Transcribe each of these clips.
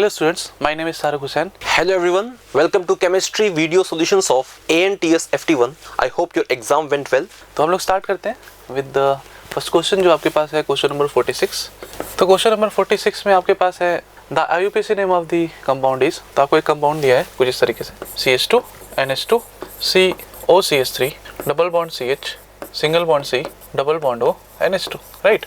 Hello students, my name is Saruk Hussain. Hello everyone, welcome to chemistry video solutions of ANTS FT1. I hope your exam went well. तो हम लोग start करते हैं with the first question जो आपके पास है question number 46. तो question number 46 में आपके पास है the IUPAC name of the compound is. तो आपको एक कंपाउंड दिया है कुछ इस तरीके से CH2 NH2 COCH3 double bond CH single bond C double bond O NH2. Right,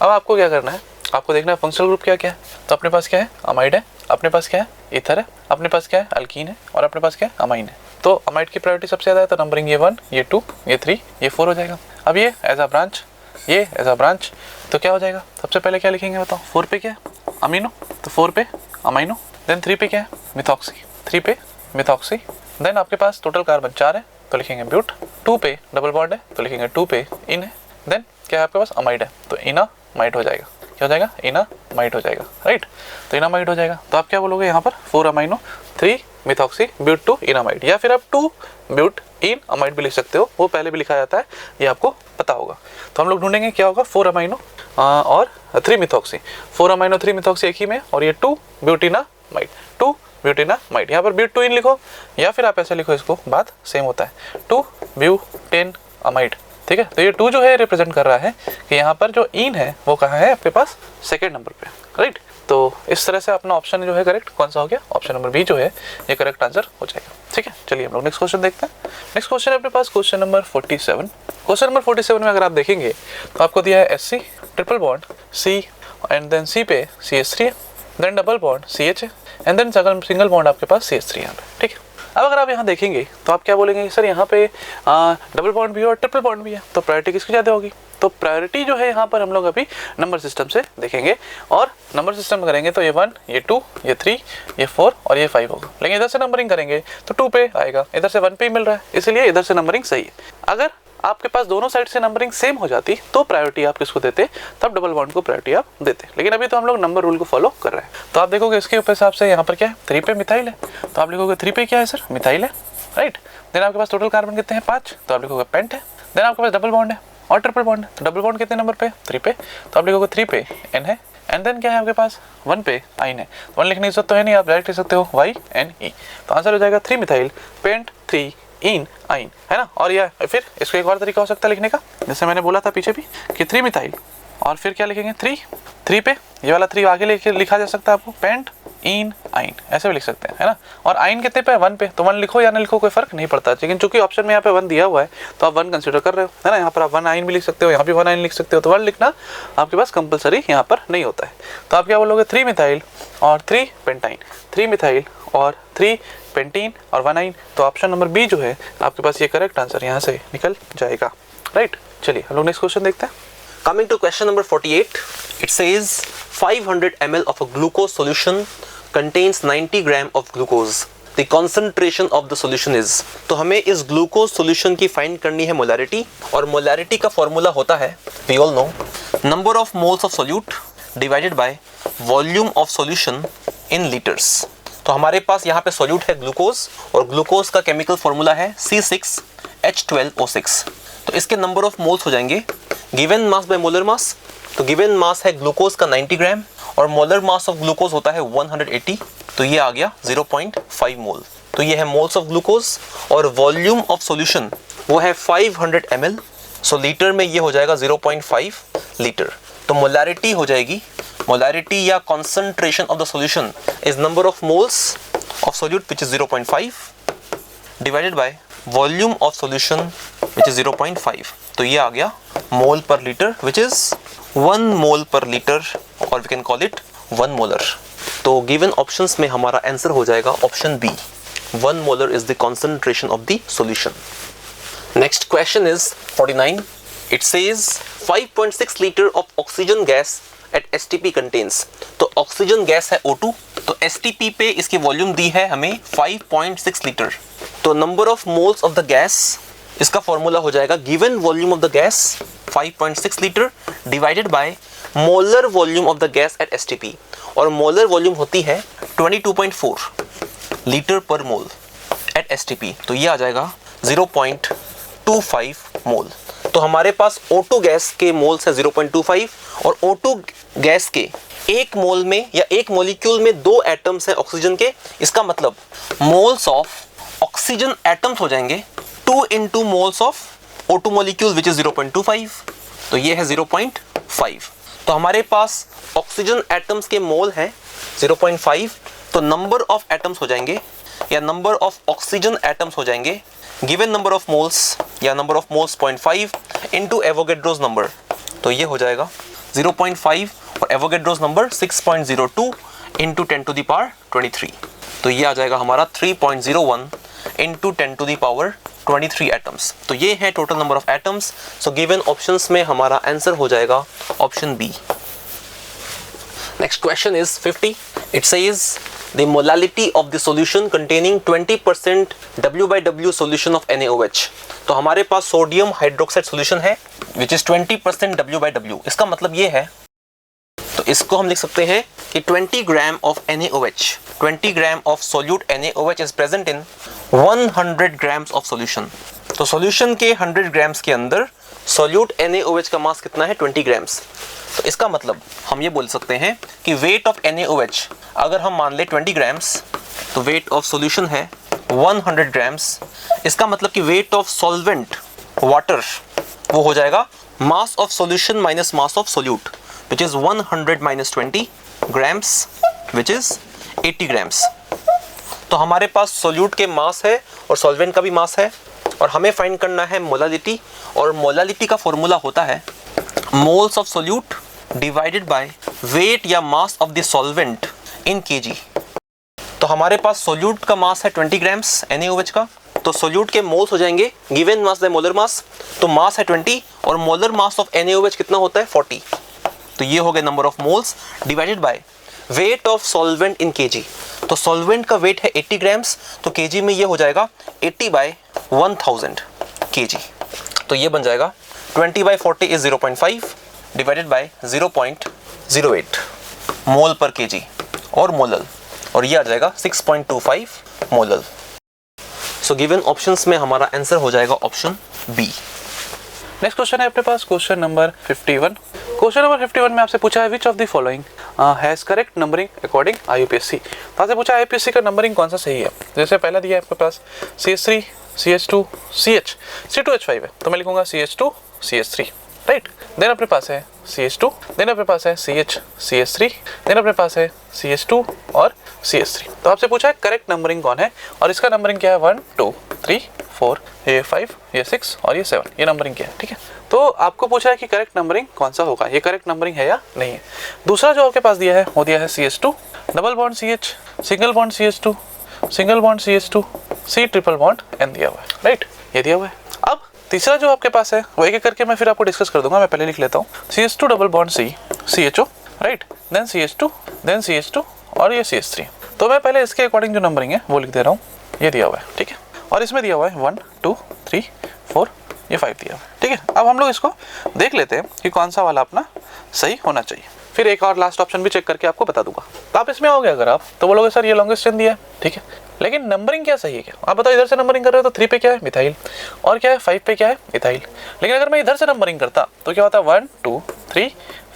अब आपको क्या करना है, आपको देखना है फंक्शनल ग्रुप क्या क्या है. तो अपने पास क्या है, अमाइड है, अपने पास क्या है, ईथर है, अपने पास क्या है, अल्कीन है, और अपने पास क्या है, अमाइन है. तो अमाइड की प्रायोरिटी सबसे ज़्यादा है, तो नंबरिंग ये 1, ये 2, ये 3, ये 4 हो जाएगा. अब ये एज अ ब्रांच, ये एज अ ब्रांच, तो क्या हो जाएगा, सबसे पहले क्या लिखेंगे बताओ. 4 पे क्या है, अमीनो, तो 4 पे अमाइनो. देन 3 पे क्या है, मिथॉक्सी, 3 पे मिथॉक्सी. देन आपके पास टोटल कार्बन 4 है, तो लिखेंगे ब्यूट. 2 पे डबल बॉन्ड है, तो लिखेंगे 2 पे इन है. देन क्या है आपके पास, अमाइड है, तो इनामाइड हो जाएगा. क्या हो जाएगा, इनामाइड हो जाएगा. राइट, तो इनामाइड हो जाएगा. तो आप क्या बोलोगे यहाँ पर, 4 अमाइनो 3 मिथॉक्सी ब्यूट 2 इनामाइड, या फिर आप 2 ब्यूट इन अमाइड भी लिख सकते हो, वो पहले भी लिखा जाता है, ये आपको पता होगा. तो हम लोग ढूंढेंगे क्या होगा, 4 अमाइनो और 3 मिथॉक्सी. 4 अमाइनो 3 मिथॉक्सी एक ही में, और ये 2 ब्यूटिनामाइड 2 ब्यूटिनामाइड. यहाँ पर ब्यूट 2 इन लिखो, या फिर आप ऐसे लिखो, इसको बात सेम होता है, 2 ब्यूटेनामाइड. ठीक है, तो ये 2 जो है रिप्रेजेंट कर रहा है कि यहाँ पर जो इन है वो कहाँ है आपके पास, सेकेंड नंबर पे. राइट, तो इस तरह से अपना ऑप्शन जो है करेक्ट कौन सा हो गया, ऑप्शन नंबर बी जो है ये करेक्ट आंसर हो जाएगा. ठीक है, चलिए हम लोग नेक्स्ट क्वेश्चन देखते हैं. नेक्स्ट क्वेश्चन है अपने पास क्वेश्चन नंबर 47. क्वेश्चन नंबर 47 में अगर आप देखेंगे तो आपको दिया है SC triple bond C and then C पे CH3 है, देन डबल बॉन्ड CH है, एंड देन सिंगल बॉन्ड आपके पास CH3 यहाँ पे. ठीक है, अब अगर आप यहाँ देखेंगे तो आप क्या बोलेंगे, सर यहाँ पे डबल बॉन्ड भी है और ट्रिपल बॉन्ड भी है, तो प्रायोरिटी किसकी ज़्यादा होगी. तो प्रायोरिटी जो है यहाँ पर हम लोग अभी नंबर सिस्टम से देखेंगे, और नंबर सिस्टम करेंगे तो ये 1, ये 2, ये 3, ये 4 और ये 5 होगा. लेकिन इधर से नंबरिंग करेंगे तो 2 पे आएगा, इधर से 1 पे ही मिल रहा है, इसलिए इधर से नंबरिंग सही है. अगर आपके पास दोनों साइड से नंबरिंग सेम हो जाती तो प्रायोरिटी आप किसको देते, तब डबल बॉन्ड को प्रायोरिटी आप देते. लेकिन अभी तो हम लोग नंबर रूल को फॉलो कर रहे हैं. तो आप देखोगे इसके हिसाब से यहाँ पर क्या है, 3 पे मिथाइल है, तो आप लिखोगे 3 पे क्या है सर, मिथाइल है. राइट, देन आपके पास टोटल कार्बन कितने हैं, 5, तो आप लिखोगे पेंट है. देन आपके पास डबल बॉन्ड है और ट्रिपल बॉन्ड है, तो डबल बॉन्ड कितने नंबर पे, 3 पे, तो आप लिखोगे 3 पे N है. एंड देन क्या है आपके पास, 1 पे आइन है. 1 लिखने की जरूरत तो है नहीं, आप डायरेक्ट लिख सकते हो YNE. तो आंसर हो जाएगा 3 मिथाइल पेंट 3 इन आइन, है ना. और या फिर इसको एक और तरीका हो सकता है लिखने का, जैसे मैंने बोला था पीछे भी कि 3 मिथाइल और फिर क्या लिखेंगे 3 पे ये वाला 3 आगे लिखा जा सकता है आपको, पेंट इन आइन ऐसे भी लिख सकते हैं, है ना. और आइन कितने पे, 1 पे, तो 1 लिखो या ना लिखो कोई फर्क नहीं पड़ता. लेकिन चूंकि ऑप्शन में यहाँ पे 1 दिया हुआ है तो आप 1 कंसिडर कर रहे हो, है ना. यहाँ पर आप 1 आइन भी लिख सकते हो, यहाँ भी 1 आइन लिख सकते हो, तो 1 लिखना आपके पास कंपलसरी यहाँ पर नहीं होता है. तो आप क्या बोलोगे, 3 मिथाइल और 3 पेंटाइन, 3 मिथाइल और 3 पेंटीन और 1 आइन. तो ऑप्शन नंबर बी जो है आपके पास ये करेक्ट आंसर यहाँ से निकल जाएगा. राइट, चलिए हम लोग नेक्स्ट क्वेश्चन देखते हैं. Coming to question number 48, it says 500 ml of a glucose solution contains 90 gram of glucose. The concentration of the solution is. तो हमें इस ग्लूकोज सॉल्यूशन की फाइंड करनी है मोलैरिटी, और मोलैरिटी का फॉर्मूला होता है, we all know, number of moles of solute divided by volume of solution in liters. तो हमारे पास यहाँ पे सोल्यूट है ग्लूकोज, और ग्लूकोज का केमिकल फॉर्मूला है C6H12O6. तो इसके नंबर ऑफ मोल्स हो जाएंगे given mass by molar mass. तो गिवन मास है ग्लूकोज का 90 ग्राम, और मोलर मास ऑफ ग्लूकोज होता है 180, तो ये आ गया 0.5 मोल. तो ये है मोल्स ऑफ ग्लूकोज, और वॉल्यूम ऑफ सॉल्यूशन वो है 500 ml. सो लीटर में ये हो जाएगा 0.5 लीटर. तो मोलैरिटी हो जाएगी, मोलैरिटी या concentration of the solution is number of moles of solute which is 0.5 divided by volume of solution which is 0.5. तो ये आ गया मोल पर लीटर विच इज 1 मोल पर लीटर, और we can call it 1 molar. तो गिवन ऑप्शंस में हमारा आंसर हो जाएगा option B, 1 molar is the concentration of the solution. Next question is 49. It says 5.6 litre of oxygen gas at STP contains. तो oxygen gas है O2, तो STP पे इसकी वॉल्यूम दी है हमें 5.6 लीटर. तो number of moles of the gas, इसका formula हो जाएगा given volume of the gas 5.6 litre divided by molar volume of the gas at STP, और मोलर वॉल्यूम होती है 22.4 लीटर पर मोल एट STP. तो ये आ जाएगा 0.25 मोल. तो हमारे पास O2 गैस के मोल्स है 0.25, और O2 गैस के एक मोल में या एक मॉलिक्यूल में 2 एटम्स हैं ऑक्सीजन के, इसका मतलब मोल्स ऑफ ऑक्सीजन एटम्स हो जाएंगे 2 into moles of O2 molecule which is 0.25, तो ये है 0.5। तो हमारे पास ऑक्सीजन एटम्स के मोल हैं 0.5, तो नंबर ऑफ एटम्स हो जाएंगे या नंबर ऑफ ऑक्सीजन एटम्स हो जाएंगे गिवन नंबर ऑफ मोल्स या number of moles 0.5 into Avogadro's number, तो ये हो जाएगा 0.5 और Avogadro's number 6.02 into 10 to the power 23, तो ये आ जाएगा हमारा 3.01 into 10 to the power 23 atoms. तो ये है total number of atoms. So given options में हमारा आंसर हो जाएगा option B. Next question is 50। It says the molality of the solution containing 20% W/W solution of NaOH। तो हमारे पास सोडियम हाइड्रोक्साइड सॉल्यूशन है which is 20% W/W। इसका मतलब ये है, तो इसको हम लिख सकते हैं कि 20 ग्राम of NaOH, 20 gram of solute NaOH is present in 100 grams of solution। तो सॉल्यूशन के 100 ग्राम्स के अंदर सोल्यूट NaOH का मास कितना है 20 ग्राम्स। तो इसका मतलब हम ये बोल सकते हैं कि वेट ऑफ NaOH अगर हम मान ले 20 ग्राम्स, तो वेट ऑफ सॉल्यूशन है 100 ग्राम्स। इसका मतलब कि वेट ऑफ सॉल्वेंट वाटर वो हो जाएगा mass of solution minus mass of solute which is 100 minus 20 grams which is 80 grams. तो हमारे पास सोल्यूट के मास है और सॉल्वेंट का भी मास है और हमें फाइंड करना है मोलालिटी, और मोलालिटी का फॉर्मूला होता है moles of solute divided by weight या mass of the solvent in KG. तो हमारे पास सोल्यूट का मास है 20 ग्राम्स NaOH का, तो सोल्यूट के मोल्स हो जाएंगे given mass by molar mass, तो मास है 20 और मोलर मास ऑफ NaOH कितना होता है 40। तो ये हो गया number of moles divided by weight of solvent in KG. तो सॉल्वेंट का वेट है 80 ग्राम्स, तो केजी में ये हो जाएगा 80/1000 केजी। तो ये बन जाएगा 20/40 इज 0.5 डिवाइडेड बाय 0.08 मोल पर केजी और मोलल, और ये आ जाएगा 6.25 मोलल। सो गिवन ऑप्शंस में हमारा आंसर हो जाएगा ऑप्शन बी। नेक्स्ट क्वेश्चन है अपने पास क्वेश्चन नंबर 51। क्वेश्चन नंबर 51 में आपसे पूछा है विच of the following has correct numbering according IUPAC। तो आपसे पूछा है IUPAC का नंबरिंग कौन सा सही है। जैसे पहला दिया है आपके पास CH3 CH2 CH C2H5 है, तो मैं लिखूंगा CH2 CH3 राइट। देन अपने पास है CH2, देन अपने पास है CH CH3, देन अपने पास है CH2 और CH3। तो आपसे पूछा है करेक्ट नंबरिंग कौन है, और इसका नंबरिंग क्या है 1 2 3 4, ये 5, ये 6 और ये 7, ये नंबरिंग क्या है। ठीक है, तो आपको पूछा है कि करेक्ट नंबरिंग कौन सा होगा, ये करेक्ट नंबरिंग है या नहीं है। दूसरा जो आपके पास दिया है वो दिया है CH2 double bond CH single bond CH2 single bond CH2 C triple bond N दिया हुआ है राइट, ये दिया हुआ है। अब तीसरा जो आपके पास है वो एक एक करके मैं फिर आपको डिस्कस कर दूंगा। मैं पहले लिख लेता हूँ CH2 double bond C CHO right, then CH2 then CH2 और ये CH3। तो मैं पहले इसके अकॉर्डिंग जो नंबरिंग है वो लिख दे रहा हूँ, ये दिया हुआ है ठीक है, और इसमें दिया हुआ है 1 2 3 4 ये 5 दिया हुआ है ठीक है। अब हम लोग इसको देख लेते हैं कि कौन सा वाला अपना सही होना चाहिए, फिर एक और लास्ट ऑप्शन भी चेक करके आपको बता दूंगा। तो आप इसमें आओगे अगर आप तो बोलोगे सर ये लॉन्गेस्ट चेन दिया है ठीक है, लेकिन नंबरिंग क्या सही है क्या। आप बताओ इधर से नंबरिंग कर रहे हो तो 3 पे क्या है मिथाइल, और क्या है 5 पे क्या है इथाइल। लेकिन अगर मैं इधर से नंबरिंग करता तो क्या होता 1 2 3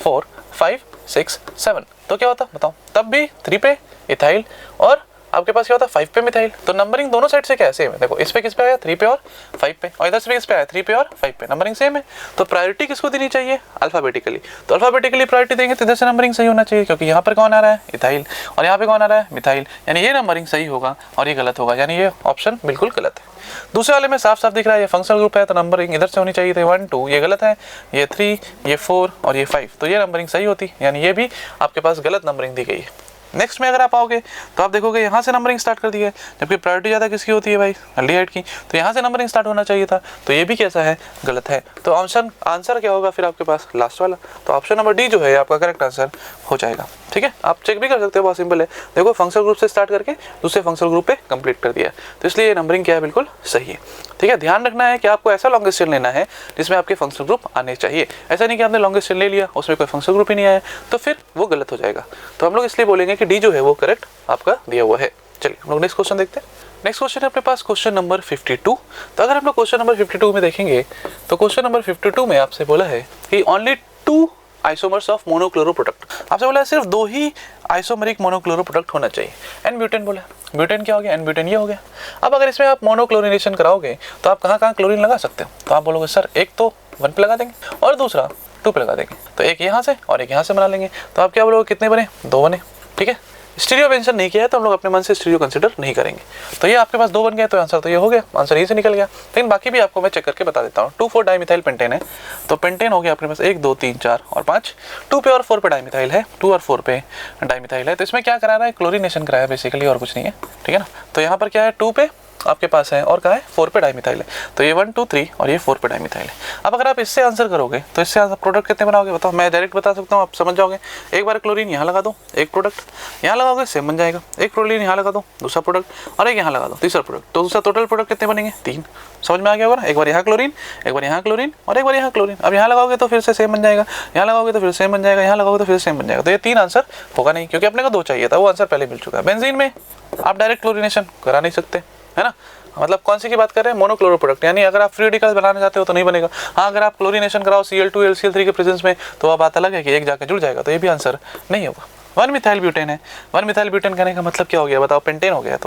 4 5 6 7, तो क्या होता बताओ, तब भी 3 पे इथाइल और आपके पास क्या होता 5 पे मिथाइल। तो नंबरिंग दोनों साइड से क्या है सेम है। देखो इस पे किस पे आया 3 पे और 5 पे, और इधर से किस पे आया 3 पे और 5 पे, नंबरिंग सेम है। तो प्रायोरिटी किसको देनी चाहिए अल्फाबेटिकली, तो अल्फाबेटिकली प्रायोरिटी देंगे तो इधर से नंबरिंग सही होना चाहिए, क्योंकि यहाँ पर कौन आ रहा है इथाइल और यहाँ पे कौन आ रहा है मिथाइल, यानी ये नंबरिंग सही होगा और ये गलत होगा, यानी ये ऑप्शन बिल्कुल गलत है। दूसरे वाले में साफ साफ दिख रहा है ये फंक्शनल ग्रुप है, तो नंबरिंग इधर से होनी चाहिए थी 1 2, ये गलत है, ये 3 ये 4 और ये 5, तो ये नंबरिंग सही होती, यानी ये भी आपके पास गलत नंबरिंग दी गई है। नेक्स्ट में अगर आप आओगे तो आप देखोगे यहाँ से नंबरिंग स्टार्ट कर दी है, जबकि प्रायोरिटी ज़्यादा किसकी होती है भाई एल्डिहाइड की, तो यहाँ से नंबरिंग स्टार्ट होना चाहिए था, तो ये भी कैसा है गलत है। तो ऑप्शन आंसर क्या होगा फिर आपके पास लास्ट वाला, तो ऑप्शन नंबर डी जो है आपका करेक्ट आंसर हो जाएगा। ठीक है, आप चेक भी कर सकते हो, बहुत सिंपल है। देखो फंक्शनल ग्रुप से स्टार्ट करके दूसरे फंक्शनल ग्रुप पे कंप्लीट कर दिया, तो इसलिए नंबरिंग क्या है बिल्कुल सही है। ठीक है, ध्यान रखना है कि आपको ऐसा लॉन्गेस्ट चेन लेना है जिसमें आपके फंक्शनल ग्रुप आने चाहिए। ऐसा नहीं कि आपने लॉन्गेस्ट चेन ले लिया उसमें कोई फंक्शनल ग्रुप ही नहीं आया, तो फिर वो गलत हो जाएगा। तो हम लोग इसलिए बोलेंगे कि डी जो है वो करेक्ट आपका दिया हुआ है। चलिए हम लोग नेक्स्ट क्वेश्चन देखते हैं। नेक्स्ट क्वेश्चन है अपने पास क्वेश्चन नंबर 52। तो अगर हम लोग क्वेश्चन नंबर 52 में देखेंगे तो क्वेश्चन नंबर 52 में आपसे बोला है कि only 2 isomers of monochloro product. आपसे बोला है सिर्फ 2 ही आइसोमरिक मोनोक्लोरो प्रोडक्ट होना चाहिए। एन ब्यूटेन बोला, ब्यूटेन क्या हो गया, एन ब्यूटेन ये हो गया। अब अगर इसमें आप मोनोक्लोरिनेशन कराओगे तो आप कहाँ कहाँ क्लोरीन लगा सकते हो, तो आप बोलोगे सर एक तो 1 पे लगा देंगे और दूसरा 2 पे लगा देंगे, तो एक यहाँ से और एक यहाँ से बना लेंगे। तो आप क्या बोलोगे, कितने बने, 2 बने, ठीक है। स्टीरियो मेंशन नहीं किया है तो हम लोग अपने मन से स्टीरियो कंसिडर नहीं करेंगे। तो ये आपके पास 2 बन गए, तो आंसर तो ये हो गया, आंसर यही से निकल गया। लेकिन बाकी भी आपको मैं चेक करके बता देता हूँ। 2,4 डाइमिथाइल पेंटेन है, तो पेंटेन हो गया अपने पास 1 2 3 4 और 5। 2 पे और 4 पे डाइमिथाइल है, 2 और 4 पे डाइमिथाइल है। तो इसमें क्या करा रहा है, क्लोरीनेशन कराया है बेसिकली, और कुछ नहीं है, ठीक है ना। तो यहाँ पर क्या है, 2 पे आपके पास है और कहाँ है, 4 पे डाइमिथाइल है। तो ये 1 2 3 और ये 4 पे डाइमिथाइल है। अब अगर आप इससे आंसर करोगे तो इससे आंसर प्रोडक्ट कितने बनाओगे बताओ, मैं डायरेक्ट बता सकता हूँ, आप समझ जाओगे। एक बार क्लोरीन यहाँ लगा दो, एक प्रोडक्ट यहाँ लगाओगे सेम बन जाएगा। एक क्लोरीन यहाँ लगा दो, दूसरा प्रोडक्ट, और एक यहाँ लगा दो, तीसरा प्रोडक्ट। तो दूसरा टोटल प्रोडक्ट कितने बनेंगे, 3। समझ में आ गया होगा ना। एक बार यहाँ क्लोरीन, एक बार यहाँ क्लोरीन और एक बार यहाँ क्लोरीन। अब यहाँ लगाओगे तो फिर से सेम बन जाएगा, यहाँ लगाओगे तो फिर सेम बन जाएगा, यहाँ लगाओगे तो फिर सेम बन जाएगा। तो ये 3 आंसर होगा नहीं, क्योंकि अपने को 2 चाहिए था, वो आंसर पहले मिल चुका है। बेंजीन में आप डायरेक्ट क्लोरीनेशन करा नहीं सकते, है ना। मतलब कौन सी की बात कर रहे हैं, मोनोक्लोरो प्रोडक्ट, यानी अगर आप फ्री रेडिकल्स बनाना चाहते हो तो नहीं बनेगा। हाँ, अगर आप क्लोरीनेशन कराओ Cl2 HCl3 के प्रेजेंस में तो अब बात अलग है कि एक जाकर जुड़ जाएगा, तो ये भी आंसर नहीं होगा। 1 मिथाइल ब्यूटेन है, 1 मिथाइल ब्यूटेन कहने का मतलब क्या हो गया बताओ, पेंटेन हो गया।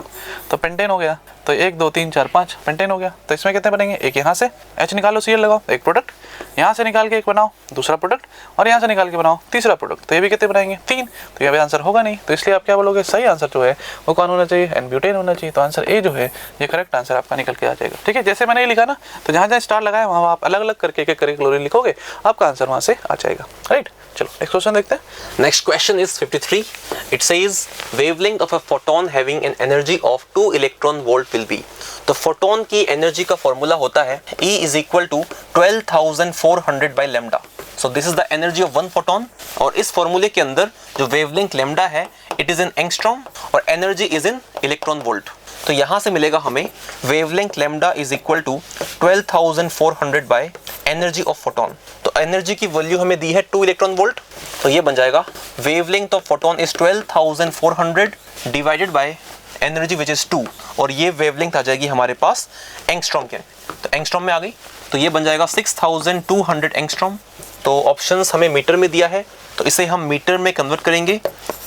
तो पेंटेन हो गया, तो 1 2 3 4 5 पेंटेन हो गया। तो इसमें कितने बनेंगे, एक यहाँ से H निकालो, Cl लगाओ, एक प्रोडक्ट, यहाँ से निकाल के एक बनाओ दूसरा प्रोडक्ट, और यहाँ से निकाल के बनाओ तीसरा प्रोडक्ट। तो ये भी कितने बनाएंगे, 3। तो ये भी आंसर होगा नहीं। तो इसलिए आप क्या बोलोगे, सही आंसर जो है वो कौन होना चाहिए, एन ब्यूटेन होना चाहिए। तो आंसर ए जो है ये करेक्ट आंसर आपका निकल के आ जाएगा, ठीक है। जैसे मैंने ये लिखा ना, तो जहाँ जहाँ स्टार लगाया वहाँ आप अलग अलग करके एक एक करके क्लोरीन लिखोगे, आपका आंसर वहाँ से आ जाएगा, राइट। चलो नेक्स्ट क्वेश्चन देखते हैं। Next question is 53. It says wavelength of a photon having an energy of 2 electron volt will be. तो फोटोन की एनर्जी का फॉर्मूला होता है E is equal to 12,400 by lambda. So this is the energy of one photon. और इस फॉर्मूले के अंदर जो वेवलेंथ लैम्डा है it is in एंगस्ट्रॉम और energy is in electron volt. तो यहाँ से मिलेगा हमें wavelength lambda is equal to 12,400 by energy of photon. तो एनर्जी की वैल्यू हमें दी है 2 इलेक्ट्रॉन वोल्ट, तो ये बन जाएगा wavelength of photon is 12,400 divided by energy which is 2, और ये वेवलेंथ आ जाएगी हमारे पास एंगस्ट्रॉम के। तो एंगस्ट्रॉम में आ गई, तो ये बन जाएगा 6,200 एंगस्ट्रॉम। तो ऑप्शंस हमें मीटर में दिया है, तो इसे हम मीटर में कन्वर्ट करेंगे।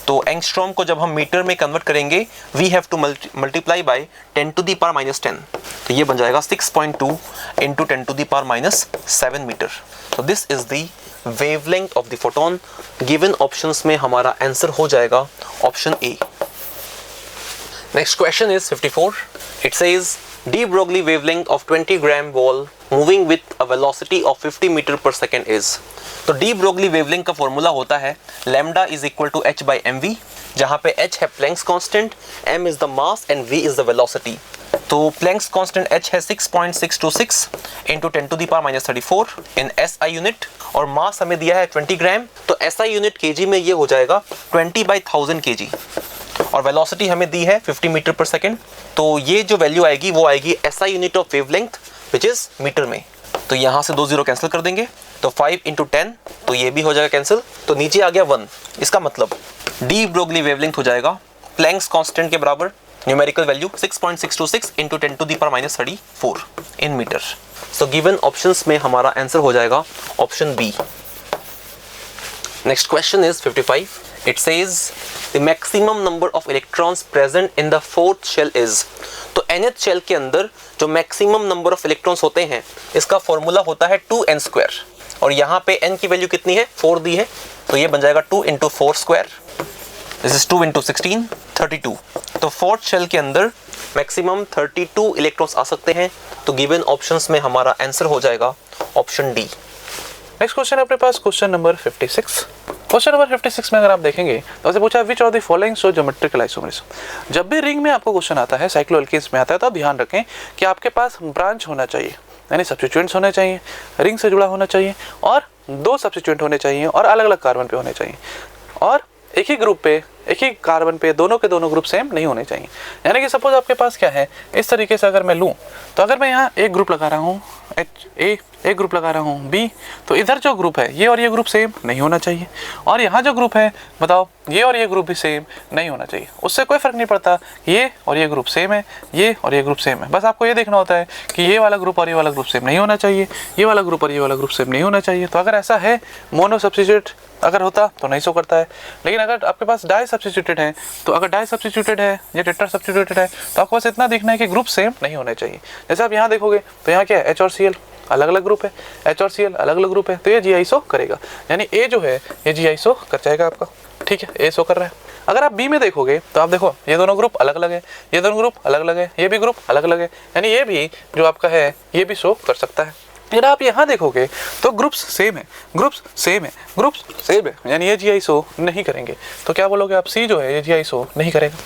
तो एंगस्ट्रॉम को जब हम मीटर में कन्वर्ट करेंगे we have to multiply by 10 to the power -10। तो ये बन जाएगा 6.2 into 10 to the power -7 metre. तो this is the wavelength of the photon. Given options में हमारा आंसर हो जाएगा option A. Next question is 54. It says de Broglie wavelength of 20 gram ball moving with a velocity of 50 meter per second is. तो de Broglie wavelength का formula होता है lambda is equal to h by mv, जहाँ पे h है Planck's constant, m is the mass and v is the velocity. तो Planck's constant h है 6.626 into 10 to the power -34 in SI unit, और मास हमें दिया है 20 ग्राम, तो SI यूनिट kg में ये हो जाएगा 20/1000 kg, और वेलोसिटी हमें दी है 50 मीटर पर सेकेंड। तो ये जो वैल्यू आएगी वो आएगी SI unit of wavelength which is metre में। तो यहाँ से 2 0 कैंसिल कर देंगे, तो 5 into 10, तो ये भी हो जाएगा कैंसिल। तो नीचे आ गया 1, इसका मतलब डी ब्रोगली वेवलेंथ हो जाएगा प्लैंक्स कांस्टेंट के बराबर, numerical value 6.626 into 10 to the power -34 in metre. So given options में हमारा आंसर हो जाएगा option B. Next question is 55. It says the maximum number of electrons present in the fourth shell is. तो nth shell के अंदर जो maximum number of electrons होते हैं इसका फॉर्मूला होता है 2n², और यहाँ पे n की वैल्यू कितनी है, 4 दी है, तो ये बन जाएगा 2 into 4²। This is 2 into 16 32। तो फोर्थ शेल के अंदर मैक्सिमम 32 इलेक्ट्रॉन्स आ सकते हैं। तो गिवन ऑप्शंस में हमारा आंसर हो जाएगा ऑप्शन डी। नेक्स्ट क्वेश्चन है अपने पास क्वेश्चन नंबर 56। क्वेश्चन नंबर 56 में अगर आप देखेंगे तो आपसे पूछा which of the following show geometrical isomerism. जब भी रिंग में आपको क्वेश्चन आता है, साइक्लोएल्केन्स में आता है, तो आप ध्यान रखें कि आपके पास ब्रांच होना चाहिए, यानी सब्स्टिट्यूएंट्स होने चाहिए, रिंग से जुड़ा होना चाहिए, और 2 सब्स्टिट्यूएंट होने चाहिए और अलग अलग कार्बन पे होने चाहिए, और एक ही ग्रुप पे एक ही कार्बन पे दोनों के दोनों ग्रुप सेम नहीं होने चाहिए। यानी कि सपोज आपके पास क्या है, इस तरीके से अगर मैं लूँ तो अगर मैं यहाँ एक ग्रुप लगा रहा हूँ ए, एक ग्रुप लगा रहा हूँ बी, तो इधर जो ग्रुप है ये और ये ग्रुप सेम नहीं होना चाहिए, और यहाँ जो ग्रुप है बताओ ये और ये ग्रुप भी सेम नहीं होना चाहिए। उससे कोई फ़र्क नहीं पड़ता ये और ये ग्रुप सेम है, ये और ये ग्रुप सेम है, बस आपको ये देखना होता है कि ये वाला ग्रुप और ये वाला ग्रुप सेम नहीं होना चाहिए, ये वाला ग्रुप और ये वाला ग्रुप सेम नहीं होना चाहिए। तो अगर ऐसा है, मोनो सब्स्टिट्यूट अगर होता तो नहीं शो करता है, लेकिन अगर आपके पास डाई सब्स्टिट्यूटेड है, तो अगर डाई सब्स्टिट्यूटेड है या टेट्रा सब्स्टिट्यूटेड है तो आपको बस इतना देखना है कि ग्रुप सेम नहीं होने चाहिए। जैसे आप यहाँ देखोगे तो यहाँ क्या है, H और Cl अलग अलग ग्रुप है, H और Cl अलग अलग ग्रुप है, तो ये GI शो करेगा, यानी A जो है ये GI शो कर जाएगा आपका, ठीक है, A शो कर रहा है। अगर आप B में देखोगे तो आप देखो ये दोनों ग्रुप अलग अलग है, ये दोनों ग्रुप अलग अलग है, ये भी ग्रुप अलग अलग है, यानी ये भी जो आपका है ये भी शो कर सकता है। अगर आप यहाँ देखोगे तो ग्रुप्स सेम है, ग्रुप्स सेम है, ग्रुप्स सेम है, यानी ये GI शो नहीं करेंगे। तो क्या बोलोगे आप, C जो है ये GI शो नहीं करेगा।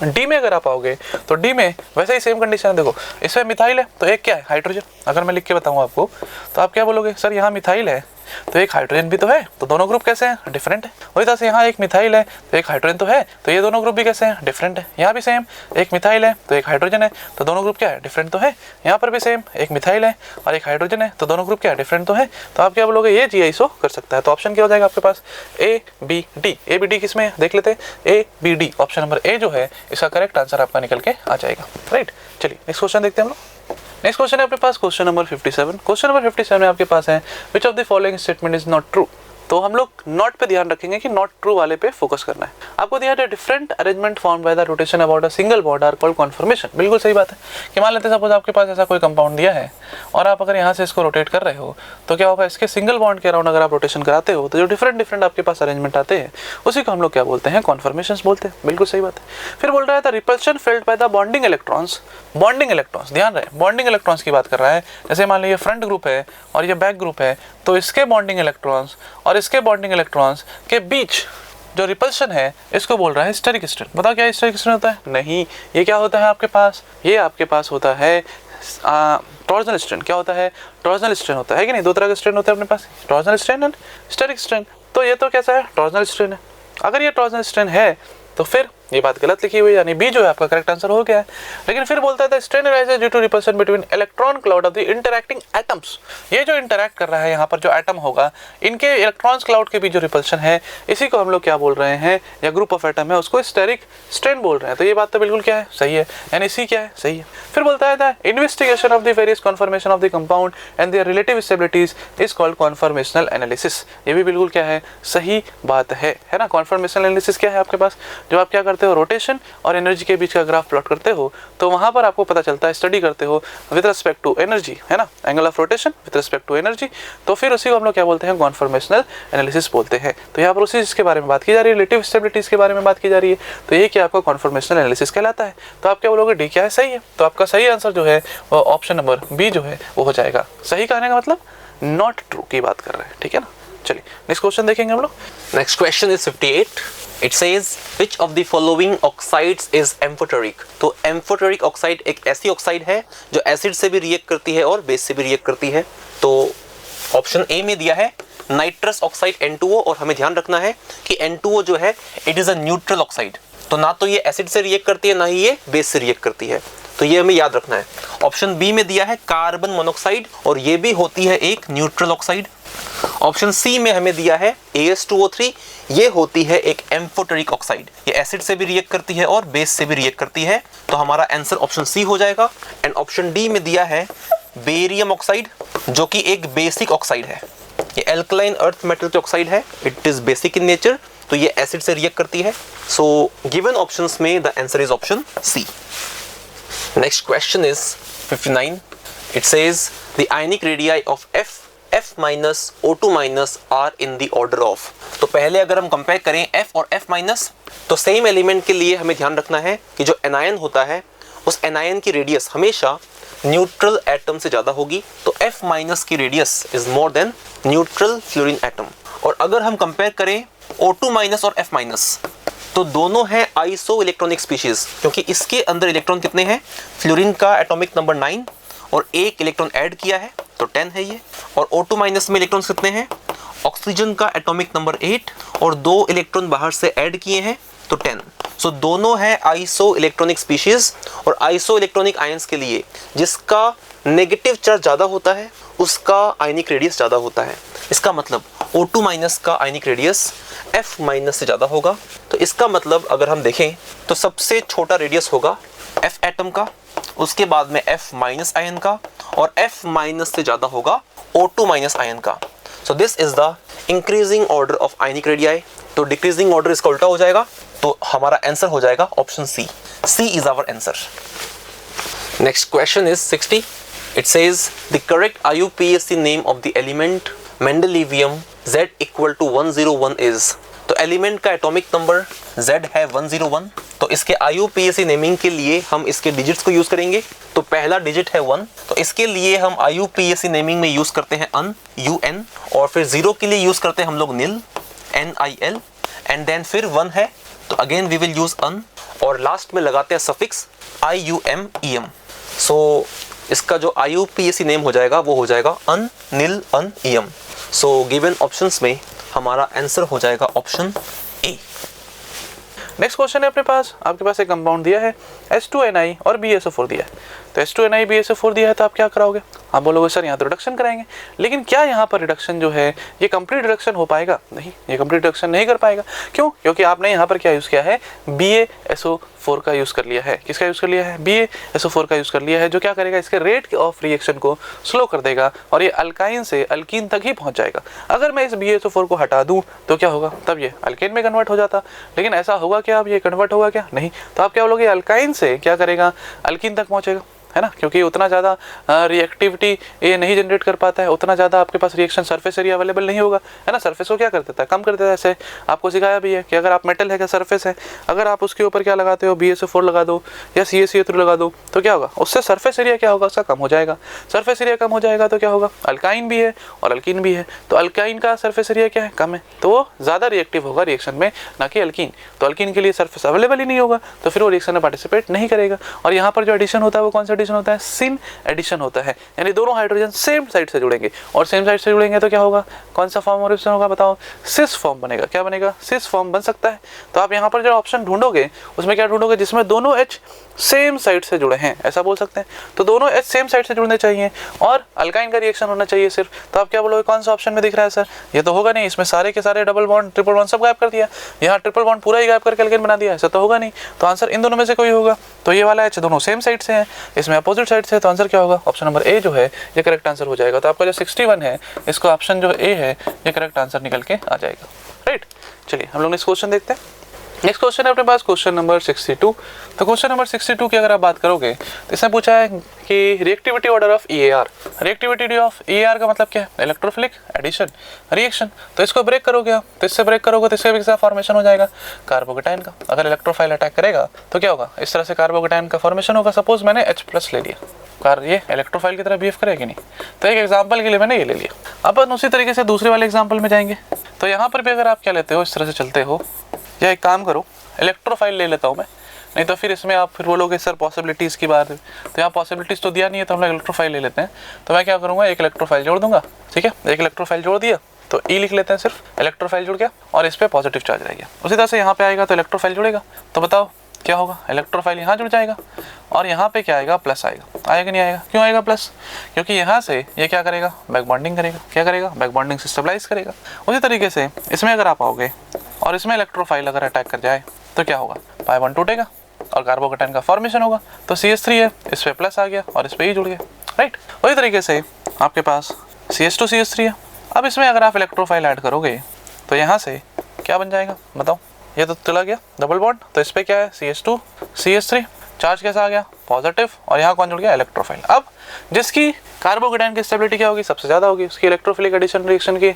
डी में अगर आप आओगे तो डी में वैसे ही सेम कंडीशन है, देखो इसमें मिथाइल है तो एक क्या है, हाइड्रोजन। अगर मैं लिख के बताऊँ आपको तो आप क्या बोलोगे, सर यहाँ मिथाइल है तो एक हाइड्रोजन भी तो है, तो दोनों ग्रुप कैसे हैं, डिफरेंट है। वही तरह से यहाँ एक मिथाइल है तो एक हाइड्रोजन तो है, तो ये दोनों ग्रुप भी कैसे हैं, डिफरेंट है। यहाँ भी सेम, एक मिथाइल है तो एक हाइड्रोजन है, तो दोनों ग्रुप क्या है, डिफरेंट तो है। यहाँ पर भी सेम, एक मिथाइल है और एक हाइड्रोजन है, तो दोनों ग्रुप क्या है, डिफरेंट तो है। तो आप क्या बोलोगे, ये GI शो कर सकता है। तो ऑप्शन क्या हो जाएगा आपके पास, ABD। ABD किसमें है देख लेते हैं, ABD ऑप्शन नंबर A जो है इसका करेक्ट आंसर आपका निकल के आ जाएगा, राइट। चलिए नेक्स्ट क्वेश्चन देखते हैं हम लोग। नेक्स्ट क्वेश्चन है अपने पास क्वेश्चन नंबर 57। क्वेश्चन नंबर 57 में आपके पास है विच of the following statement is not true. तो हम लोग नॉट पे ध्यान रखेंगे कि नॉट ट्रू वाले पे फोकस करना है। आपको दिया है different arrangement form by the rotation about a single bond are called conformation. बिल्कुल सही बात है कि मान लेते हैं सपोज आपके पास ऐसा कोई कंपाउंड दिया है और आप अगर यहाँ से इसको रोटेट कर रहे हो तो क्या होगा, इसके सिंगल बॉन्ड के अराउंड अगर आप रोटेशन कराते हो तो जो डिफरेंट आपके पास अरेंजमेंट आते हैं उसी को हम लोग क्या बोलते हैं, कॉन्फर्मेशंस बोलते हैं। बिल्कुल सही बात है। फिर बोल रहा है the repulsion felt by the bonding electrons. Bonding electrons, ध्यान रहे बॉन्डिंग इलेक्ट्रॉन्स की बात कर रहा है। जैसे मान लीजिए फ्रंट ग्रुप है और ये बैक ग्रुप है, तो इसके बॉन्डिंग इलेक्ट्रॉन्स और इसके बॉन्डिंग इलेक्ट्रॉन्स के बीच जो रिपल्शन है इसको बोल रहा है स्टेरिक स्ट्रेन। बताओ क्या स्टेरिक स्ट्रेन होता है? नहीं, ये क्या होता है आपके पास, ये आपके पास होता है टॉर्जनल स्ट्रेन। क्या होता है, टॉर्जनल स्ट्रेन होता है कि नहीं। दो तरह के स्ट्रेन होते हैं अपने पास, torsional strain and steric strain. तो ये तो कैसा है, टॉर्जनल स्ट्रेन है। अगर ये टॉर्जनल स्ट्रेन है तो फिर ये बात गलत लिखी हुई है, यानी बी जो है आपका करेक्ट आंसर हो गया है। लेकिन फिर बोलता है strain arises due to repulsion between electron cloud of the interacting atoms. ये जो इंटरैक्ट कर रहा है यहाँ पर जो एटम होगा, इनके इलेक्ट्रॉन्स क्लाउड के बीच जो रिपल्शन है इसी को हम लोग क्या बोल रहे हैं, या ग्रुप ऑफ एटम है उसको स्टेरिक स्ट्रेन बोल रहे हैं। तो ये बात तो बिल्कुल क्या है, सही है, यानी सी क्या है, सही है। फिर बोलता है the investigation of the various confirmation of the compound and there relative stabilities is called conformational analysis. ये भी बिल्कुल क्या है, सही बात है ना। कन्फर्मेशनल एनालिसिस क्या है आपके पास, जो आप क्या करते हो, रोटेशन और एनर्जी के बीच का ग्राफ प्लॉट करते हो, तो वहां पर आपको पता चलता है, स्टडी करते हो विद रिस्पेक्ट टू एनर्जी, है ना, angle of rotation with respect to energy. तो फिर उसी को हम लोग क्या बोलते हैं, कन्फर्मेशनल एनालिसिस बोलते हैं। तो यहाँ पर उसी चीज़ के बारे में बात की जा रही है, रिलेटिव स्टेबिलिटीज के बारे में बात की जा रही है। तो ये क्या आपका कन्फर्मेशनल एनालिसिस कहलाता है। तो आप क्या बोलोगे, डी क्या है, सही है। तो आपका सही आंसर जो है वो ऑप्शन नंबर बी जो है वो हो जाएगा। सही कहने का मतलब नॉट ट्रू की बात कर रहे हैं, ठीक है ना। चलिए नेक्स्ट क्वेश्चन देखेंगे हम लोग। Next question is 58. It says which of the following oxides is amphoteric। तो amphoteric oxide एक ऐसी ऑक्साइड है जो एसिड से भी रिएक्ट करती है और बेस से भी रिएक्ट करती है। तो ऑप्शन ए में दिया है नाइट्रस ऑक्साइड N2O, और हमें ध्यान रखना है कि N2O जो है it is a neutral oxide. तो ना तो ये एसिड से रिएक्ट करती है, ना ही ये बेस से रिएक्ट करती है। तो ये हमें याद रखना है। ऑप्शन बी में दिया है कार्बन मोनोक्साइड, और ये भी होती है एक न्यूट्रल ऑक्साइड। ऑप्शन सी में हमें दिया है AS2O3, ये होती है एक एम्फोटेरिक ऑक्साइड। ये एसिड से भी रिएक्ट करती है और बेस से भी रिएक्ट करती है। तो हमारा आंसर ऑप्शन सी हो जाएगा। एंड ऑप्शन डी में दिया है बेरियम ऑक्साइड, जो कि एक बेसिक ऑक्साइड है। ये एल्कलाइन अर्थ मेटल की ऑक्साइड है, it is basic in nature, तो ये एसिड से रिएक्ट करती है। सो गिवन ऑप्शंस में the answer is option C. Next question is 59. It says the ionic radii of F minus O2 minus are in the order of। तो पहले अगर हम कंपेयर करें F और F माइनस, तो सेम एलिमेंट के लिए हमें ध्यान रखना है कि जो एनायन होता है उस एनायन की रेडियस हमेशा न्यूट्रल एटम से ज़्यादा होगी। तो F माइनस की radius is more than neutral fluorine atom. और अगर हम कंपेयर करें O2 माइनस और F माइनस, तो दोनों हैं आइसो इलेक्ट्रॉनिक स्पीशीज, क्योंकि इसके अंदर इलेक्ट्रॉन कितने हैं, फ्लोरीन का एटॉमिक नंबर 9 और एक इलेक्ट्रॉन ऐड किया है तो 10 है ये। और O2 माइनस में इलेक्ट्रॉन्स कितने हैं, ऑक्सीजन का एटॉमिक नंबर 8 और 2 इलेक्ट्रॉन बाहर से ऐड किए हैं तो 10। सो दोनों है आइसो इलेक्ट्रॉनिक स्पीशीज, और आइसो इलेक्ट्रॉनिक आयंस के लिए जिसका नेगेटिव चार्ज ज़्यादा होता है उसका आयनिक रेडियस ज़्यादा होता है। इसका मतलब O2 माइनस का आयनिक रेडियस F माइनस से ज़्यादा होगा। तो इसका मतलब अगर हम देखें तो सबसे छोटा रेडियस होगा F एटम का, उसके बाद में F माइनस आयन का, और F माइनस से ज़्यादा होगा O2 माइनस आयन का। So this is the increasing order of ionic radii. तो डिक्रीजिंग ऑर्डर इसका उल्टा हो जाएगा, तो हमारा आंसर हो जाएगा option C. C is our answer. Next question is 60. It says the correct IUPAC name of the element Mendelevium Z equal to 101 is. तो एलिमेंट का एटॉमिक नंबर Z है 101। तो इसके IUPAC नेमिंग के लिए हम इसके डिजिट्स को यूज करेंगे। तो पहला डिजिट है 1, तो इसके लिए हम IUPAC नेमिंग में यूज करते हैं UN, UN, और फिर 0 के लिए यूज करते हैं हम लोग NIL, NIL, एंड देन फिर 1 है तो again we will use UN, और लास्ट में लगाते हैं सफिक्स IUM, EM। सो इसका जो IUPAC नेम हो जाएगा वो हो जाएगा UN, NIL, UN, EM। सो गिवन ऑप्शंस में हमारा आंसर हो जाएगा ऑप्शन ए। नेक्स्ट क्वेश्चन है अपने पास, आपके पास एक कंपाउंड दिया है H2Ni और BSO4 दिया है। तो H2Ni BSO4 दिया है तो आप क्या कराओगे? आप बोलोगे सर यहाँ तो रिडक्शन कराएंगे, लेकिन क्या यहाँ पर रिडक्शन जो है ये कंप्लीट रिडक्शन हो पाएगा? नहीं, ये कंप्लीट रिडक्शन नहीं कर पाएगा। क्यों? क्योंकि आपने यहाँ पर क्या यूज़ किया है? BaSO4 का यूज़ कर लिया है। किसका यूज़ कर लिया है? BaSO4 का यूज़ कर लिया है, जो क्या करेगा? इसके रेट ऑफ रिएक्शन को स्लो कर देगा और ये अल्काइन से अल्कीन तक ही पहुँच जाएगा। अगर मैं इस BaSO4 को हटा दूँ तो क्या होगा? तब ये अल्केन में कन्वर्ट हो जाता, लेकिन ऐसा होगा क्या? अब ये कन्वर्ट होगा क्या? नहीं। तो आप क्या बोलोगे? अल्काइन से क्या करेगा? अल्कीन तक पहुँचेगा, है ना, क्योंकि उतना ज़्यादा रिएक्टिविटी ये नहीं जनरेट कर पाता है, उतना ज़्यादा आपके पास रिएक्शन सरफेस एरिया अवेलेबल नहीं होगा, है ना। सरफेस को क्या कर देता है? कम कर देता है। ऐसे आपको सिखाया भी है कि अगर आप मेटल है क्या सरफेस है, अगर आप उसके ऊपर क्या लगाते हो? BaSO4 लगा दो या CaCO3 लगा दो तो क्या होगा? उससे सरफेस एरिया क्या होगा? उसका कम हो जाएगा। सरफेस एरिया कम हो जाएगा तो क्या होगा? अल्काइन भी है और अल्कीन भी है, तो अल्काइन का सरफेस एरिया क्या है? कम है, तो वो ज़्यादा रिएक्टिव होगा रिएक्शन में, ना कि अल्कीन। तो अल्कीन के लिए सरफेस अवेलेबल ही नहीं होगा, तो फिर वो रिएक्शन में पार्टिसिपेट नहीं करेगा। और यहाँ पर जो एडिशन होता है वो कौन सा एडिशन होता है? सिन एडिशन होता है, यानी दोनों हाइड्रोजन सेम साइड से जुड़ेंगे, और सेम साइड से जुड़ेंगे तो क्या होगा? कौन सा फॉर्म ऑरिजिन होगा? बताओ। सिस फॉर्म बनेगा। क्या बनेगा? सिस फॉर्म बन सकता है। तो आप यहाँ पर जो ऑप्शन ढूंढोगे उसमें क्या ढूंढोगे? जिसमें दोनों H सेम साइड से जुड़े हैं, ऐसा बोल सकते हैं। तो दोनों H सेम साइड से जुड़ने चाहिए और अल्काइन का रिएक्शन होना चाहिए सिर्फ। तो आप क्या बोलोगे? कौन सा ऑप्शन में दिख रहा है सर? ये तो होगा नहीं, इसमें सारे के सारे डबल बॉन्ड ट्रिपल बॉन्ड सब गायब कर दिया, यहाँ ट्रिपल बॉन्ड पूरा ही गायब करके अल्केन बना दिया, ऐसा तो होगा नहीं। तो आंसर इन दोनों में से कोई होगा। तो ये वाला H दोनों सेम साइड से है, इसमें अपोजिट साइड से, तो आंसर क्या होगा? ऑप्शन नंबर ए जो है ये करेक्ट आंसर हो जाएगा। तो आपका जो 61 है इसका ऑप्शन जो ए है ये करेक्ट आंसर निकल के आ जाएगा। राइट, चलिए हम लोग नेक्स्ट क्वेश्चन देखते हैं। नेक्स्ट क्वेश्चन है अपने पास क्वेश्चन नंबर 62। तो क्वेश्चन नंबर 62 की अगर आप बात करोगे तो इसने पूछा है कि reactivity order of EAR। Reactivity of EAR का मतलब क्या है? Electrophilic addition reaction. तो इसको ब्रेक करोगे आप, तो इससे ब्रेक करोगे तो इससे भी फॉर्मेशन हो जाएगा कार्बोकेटाइन का। अगर इलेक्ट्रोफाइल अटैक करेगा तो क्या होगा? इस तरह से कार्बोकेटाइन का फॉर्मेशन होगा। सपोज मैंने H+ ले लिया, कार ये इलेक्ट्रोफाइल की तरह बिहेव करेगी नहीं, तो एक एग्जांपल के लिए मैंने ये ले लिया। अब उसी तरीके से दूसरे वाले एग्जांपल में जाएंगे। तो यहाँ पर भी अगर आप क्या लेते हो, इस तरह से चलते हो, या एक काम करो इलेक्ट्रोफाइल ले लेता हूँ मैं, नहीं तो फिर इसमें आप फिर बोलोगे सर पॉसिबिलिटीज़ की बात है, तो यहाँ पॉसिबिलिटीज़ तो दिया नहीं है, तो हम लोग इलेक्ट्रोफाइल ले लेते हैं। तो मैं क्या करूँगा? एक इलेक्ट्रोफाइल जोड़ दूंगा, ठीक है। एक इलेक्ट्रोफाइल जोड़ दिया तो E लिख लेते हैं, सिर्फ इलेक्ट्रोफाइल जुड़ गया और इस पर पॉजिटिव चार्ज रह गया। उसी तरह से यहाँ पे आएगा तो इलेक्ट्रोफाइल जुड़ेगा, तो बताओ क्या होगा? इलेक्ट्रोफाइल यहाँ जुड़ जाएगा और यहाँ पे क्या आएगा? प्लस आएगा। आएगा नहीं आएगा? क्यों आएगा प्लस? क्योंकि यहाँ से ये क्या करेगा? बैक बॉन्डिंग करेगा। क्या करेगा? बैक बॉन्डिंग से स्टेबलाइज करेगा। उसी तरीके से इसमें अगर आप आओगे और इसमें इलेक्ट्रोफाइल अगर अटैक कर जाए तो क्या होगा? पाई बॉन्ड टूटेगा और कार्बोकेटाइन का फॉर्मेशन होगा। तो CH3 है, इस पर प्लस आ गया और इस पर ही जुड़ गया। राइट, वही तरीके से आपके पास CH2 CH3 है। अब इसमें अगर आप इलेक्ट्रोफाइल ऐड करोगे तो यहाँ से क्या बन जाएगा? बताओ। ये तो चला गया डबल बॉन्ड, तो इस पर क्या है? CH2 CH3, चार्ज कैसा आ गया? पॉजिटिव, और यहाँ कौन जुड़ गया? इलेक्ट्रोफाइल। अब जिसकी कार्बोकेटाइन की स्टेबिलिटी क्या होगी? सबसे ज़्यादा होगी, उसकी इलेक्ट्रोफिलिक एडिशन रिएक्शन की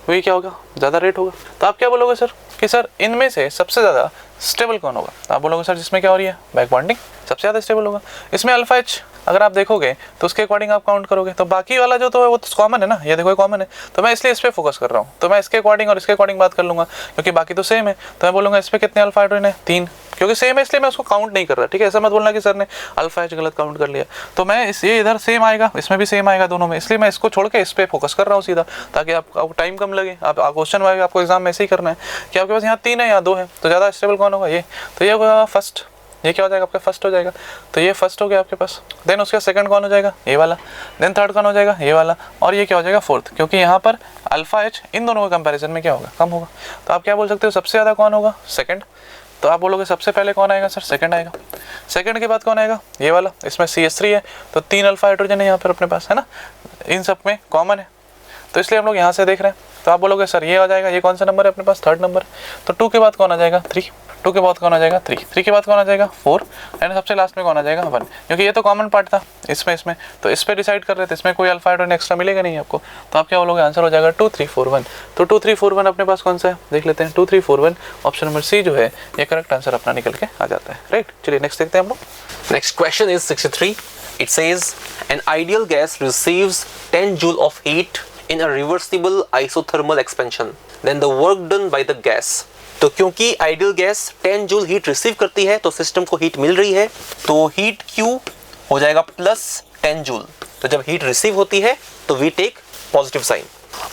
वही क्या होगा? ज़्यादा रेट होगा। तो आप क्या बोलोगे सर कि सर इनमें से सबसे ज़्यादा स्टेबल कौन होगा? तो आप बोलोगे सर जिसमें क्या हो रही है? बैक बॉन्डिंग सबसे ज़्यादा स्टेबल होगा। इसमें अल्फा H अगर आप देखोगे तो उसके अकॉर्डिंग आप काउंट करोगे। तो बाकी वाला जो तो है वो तो कॉमन है ना, ये देखो कॉमन है, तो मैं इसलिए इस पर फोकस कर रहा हूँ। तो मैं इसके अकॉर्डिंग और इसके अकॉर्डिंग बात कर लूँगा, क्योंकि बाकी तो सेम है। तो मैं बोलूँगा इस पर कितने अल्फा हाइड्रोजन है, 3, क्योंकि सेम है इसलिए मैं उसको काउंट नहीं कर रहा, ठीक है। ऐसा मत बोलना कि सर ने अल्फा एच गलत काउंट कर लिया। तो मैं ये इधर सेम आएगा, इसमें भी सेम आएगा दोनों में, इसलिए मैं इसको छोड़ के इस पर फोकस कर रहा हूँ सीधा, ताकि आपको टाइम कम लगे। आप क्वेश्चन आएगा आपको एग्जाम में ऐसे ही करना है कि आपके पास यहाँ 3 है, यहाँ 2 है, तो ज़्यादा स्टेबल कौन होगा, ये। तो ये होगा फर्स्ट, ये क्या हो जाएगा आपका फर्स्ट हो जाएगा। तो ये फर्स्ट हो गया आपके पास। देन उसका सेकंड कौन हो जाएगा, ये वाला। देन थर्ड कौन हो जाएगा, ये वाला। और ये क्या हो जाएगा फोर्थ, क्योंकि यहाँ पर अल्फा एच इन दोनों के कंपैरिजन में क्या होगा, कम होगा। तो आप क्या बोल सकते हो, सबसे ज़्यादा कौन होगा, सेकंड। तो आप बोलोगे सबसे पहले कौन आएगा सर, सेकंड आएगा। सेकंड के बाद कौन आएगा, ये वाला। इसमें CH3 है, तो 3 अल्फा हाइड्रोजन है यहाँ पर अपने पास, है ना, इन सब में कॉमन है। तो इसलिए हम लोग यहाँ से देख रहे हैं। तो आप बोलोगे सर ये आ जाएगा, ये कौन सा नंबर है अपने पास, थर्ड नंबर। तो 2 के बाद कौन आ जाएगा, 3। 2 के बाद कौन आ जाएगा, 3 के बाद कौन आ जाएगा, 4, एंड सबसे लास्ट में कौन आ जाएगा, 1, क्योंकि ये तो कॉमन पार्ट था इसमें। तो इस पर डिसाइड कर रहे थे, इसमें कोई अल्फा हाइड्रोजन एक्स्ट्रा मिलेगा नहीं आपको। तो आप क्या बोलोगे, आंसर हो जाएगा 2, 3, 4, 1। तो 2, 3, 4, 1 अपने पास कौन सा है, देख लेते हैं। 2, 3, 4, 1 ऑप्शन नंबर सी जो है ये करेक्ट आंसर अपना निकल के आ जाता है, राइट। चलिए नेक्स्ट देखते हैं हम लोग। Next question is 63. It says an ideal gas receives 10 joule of heat in a reversible isothermal expansion. Then the work done by the gas. तो क्योंकि ideal gas 10 joule heat receive करती है तो सिस्टम को हीट मिल रही है, तो heat Q हो जाएगा प्लस 10 जूल। तो जब हीट रिसीव होती है तो वी टेक पॉजिटिव साइन।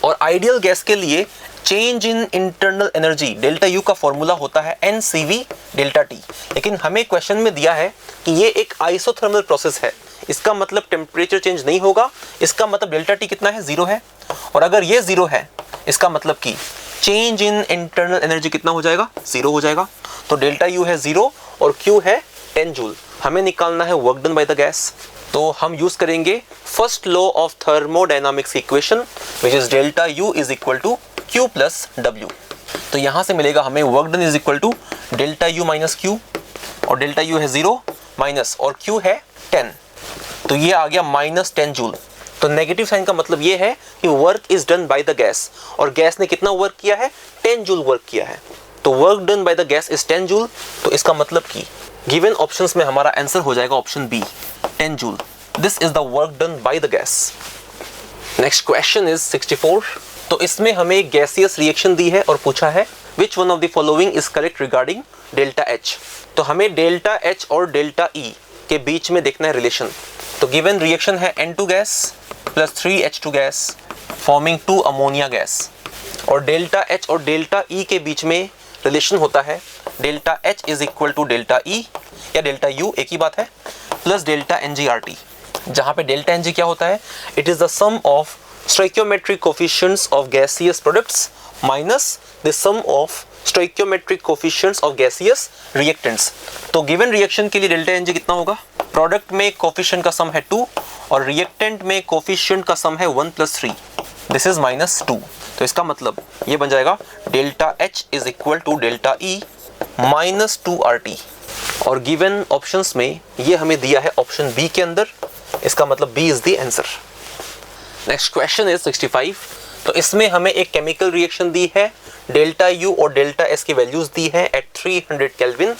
और आइडियल गैस के लिए change in internal energy delta U का फॉर्मूला होता है NCV डेल्टा टी। लेकिन हमें क्वेश्चन में दिया है कि ये एक आइसोथर्मल प्रोसेस है, इसका मतलब टेम्परेचर चेंज नहीं होगा, इसका मतलब डेल्टा टी कितना है, 0 है। और अगर ये 0 है इसका मतलब कि चेंज इन इंटरनल एनर्जी कितना हो जाएगा, 0 हो जाएगा। तो डेल्टा यू है 0 और Q है 10 जूल। हमें निकालना है work done by the gas. तो हम यूज करेंगे first law of thermodynamics equation which is delta U is equal to Q plus W। तो यहां से मिलेगा हमें work done is equal to delta U minus Q, और डेल्टा यू है 0 माइनस और Q है 10, तो ये आ गया माइनस 10 जूल। तो नेगेटिव साइन का मतलब ये है कि work is done by the gas, और गैस ने कितना वर्क किया है, 10 जूल वर्क किया है। तो work done by the gas is 10 joule. तो इसका मतलब कि गिवन ऑप्शंस में हमारा आंसर हो जाएगा option B, 10 joule. This is the work done by the gas. Next question is 64। तो इसमें हमें गैसियस रिएक्शन दी है और पूछा है which one of the following is correct regarding delta H. तो हमें डेल्टा एच और डेल्टा ई के बीच में देखना है रिलेशन। तो गिवन रिएक्शन है N2 gas plus 3H2 gas forming 2 ammonia gas, और डेल्टा एच और डेल्टा ई के बीच में रिलेशन होता है delta H is equal to delta E या डेल्टा यू, एक ही बात है, प्लस डेल्टा NgRT, जहां पे डेल्टा Ng क्या होता है, it is the sum of stoichiometric coefficients of gaseous products minus the sum of stoichiometric coefficients of gaseous reactants. तो गिवन रिएक्शन के लिए डेल्टा Ng कितना होगा, प्रोडक्ट में कोफिशिएंट का सम है 2 और रिएक्टेंट में कोफिशिएंट का सम है 1 + 3, दिस इज -2। तो इसका मतलब ये बन जाएगा delta H is equal to delta E minus 2RT। और गिवन ऑप्शंस में ये हमें दिया है ऑप्शन बी के अंदर, इसका मतलब B is the answer. Next question is 65। तो इसमें हमें एक केमिकल रिएक्शन दी है, डेल्टा यू और डेल्टा एस की वैल्यूज दी है एट 300 केल्विन,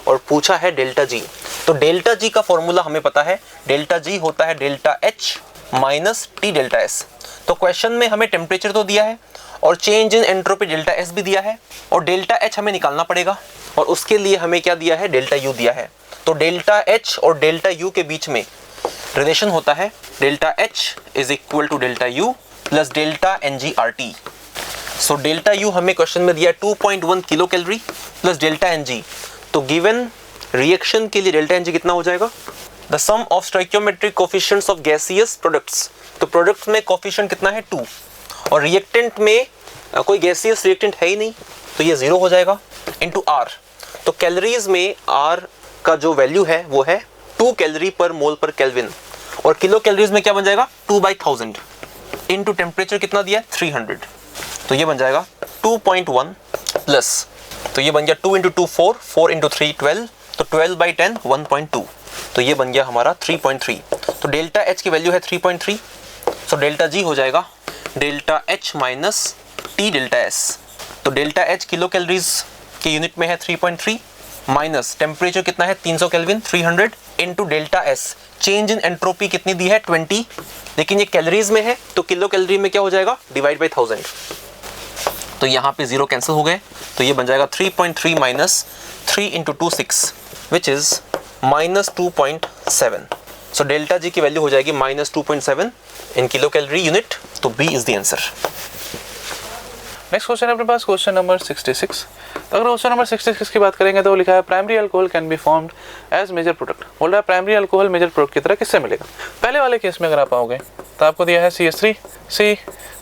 और पूछा है डेल्टा जी। तो डेल्टा जी का फॉर्मूला हमें पता है, डेल्टा जी होता है delta H minus T delta S. तो क्वेश्चन में हमें टेम्परेचर तो दिया है और change in entropy delta S भी दिया है, और डेल्टा एच हमें निकालना पड़ेगा, और उसके लिए हमें क्या दिया है, डेल्टा यू दिया है। तो डेल्टा एच और डेल्टा यू के बीच में रिलेशन होता है delta H is equal to delta U plus delta NgRT। So delta U हमें क्वेश्चन में दिया 2.1 kilo calorie plus delta Ng। तो गिवन रिएक्शन के लिए डेल्टा Ng कितना हो जाएगा, the sum of stoichiometric coefficients of gaseous products. तो प्रोडक्ट्स में कोफिशिएंट कितना है 2, और रिएक्टेंट में कोई गैसियस रिएक्टेंट है ही नहीं, तो ये 0 हो जाएगा, इनटू R। तो कैलोरीज में R का जो वैल्यू है वो है 2 कैलोरी पर मोल पर केल्विन, और किलो कैलोरीज में क्या बन जाएगा 2/1000 इनटू टेम्परेचर कितना दिया है 300। तो ये बन जाएगा 2.1 प्लस, तो ये बन गया 2 × 2 4, 4 × 3 12, तो 12/10 1.2, तो ये बन गया हमारा 3.3। तो डेल्टा एच की वैल्यू है 3.3, सो डेल्टा जी हो जाएगा delta H minus T delta S. तो डेल्टा एच किलो कैलोरीज के यूनिट में है 3.3, माइनस टेम्परेचर कितना है 300 kelvin 300 into delta S, change in entropy कितनी दी है 20, लेकिन ये कैलोरीज में है तो किलो कैलोरी में क्या हो जाएगा डिवाइड बाई 1000, तो यहाँ पे 0 कैंसिल हो गए, तो ये बन जाएगा 3.3 minus 3 into 2 6 which is -2.7। So delta G की वैल्यू हो जाएगी -2.7 इन किलो कैलोरी यूनिट, तो B is the answer. Next question है अपने पास क्वेश्चन नंबर 66। तो अगर क्वेश्चन नंबर 66 की बात करेंगे तो लिखा है primary alcohol can be formed as major product. बोल रहा है प्राइमरी अल्कोहल मेजर प्रोडक्ट की तरह किससे मिलेगा। पहले वाले केस में अगर आप आओगे तो आपको दिया है CH3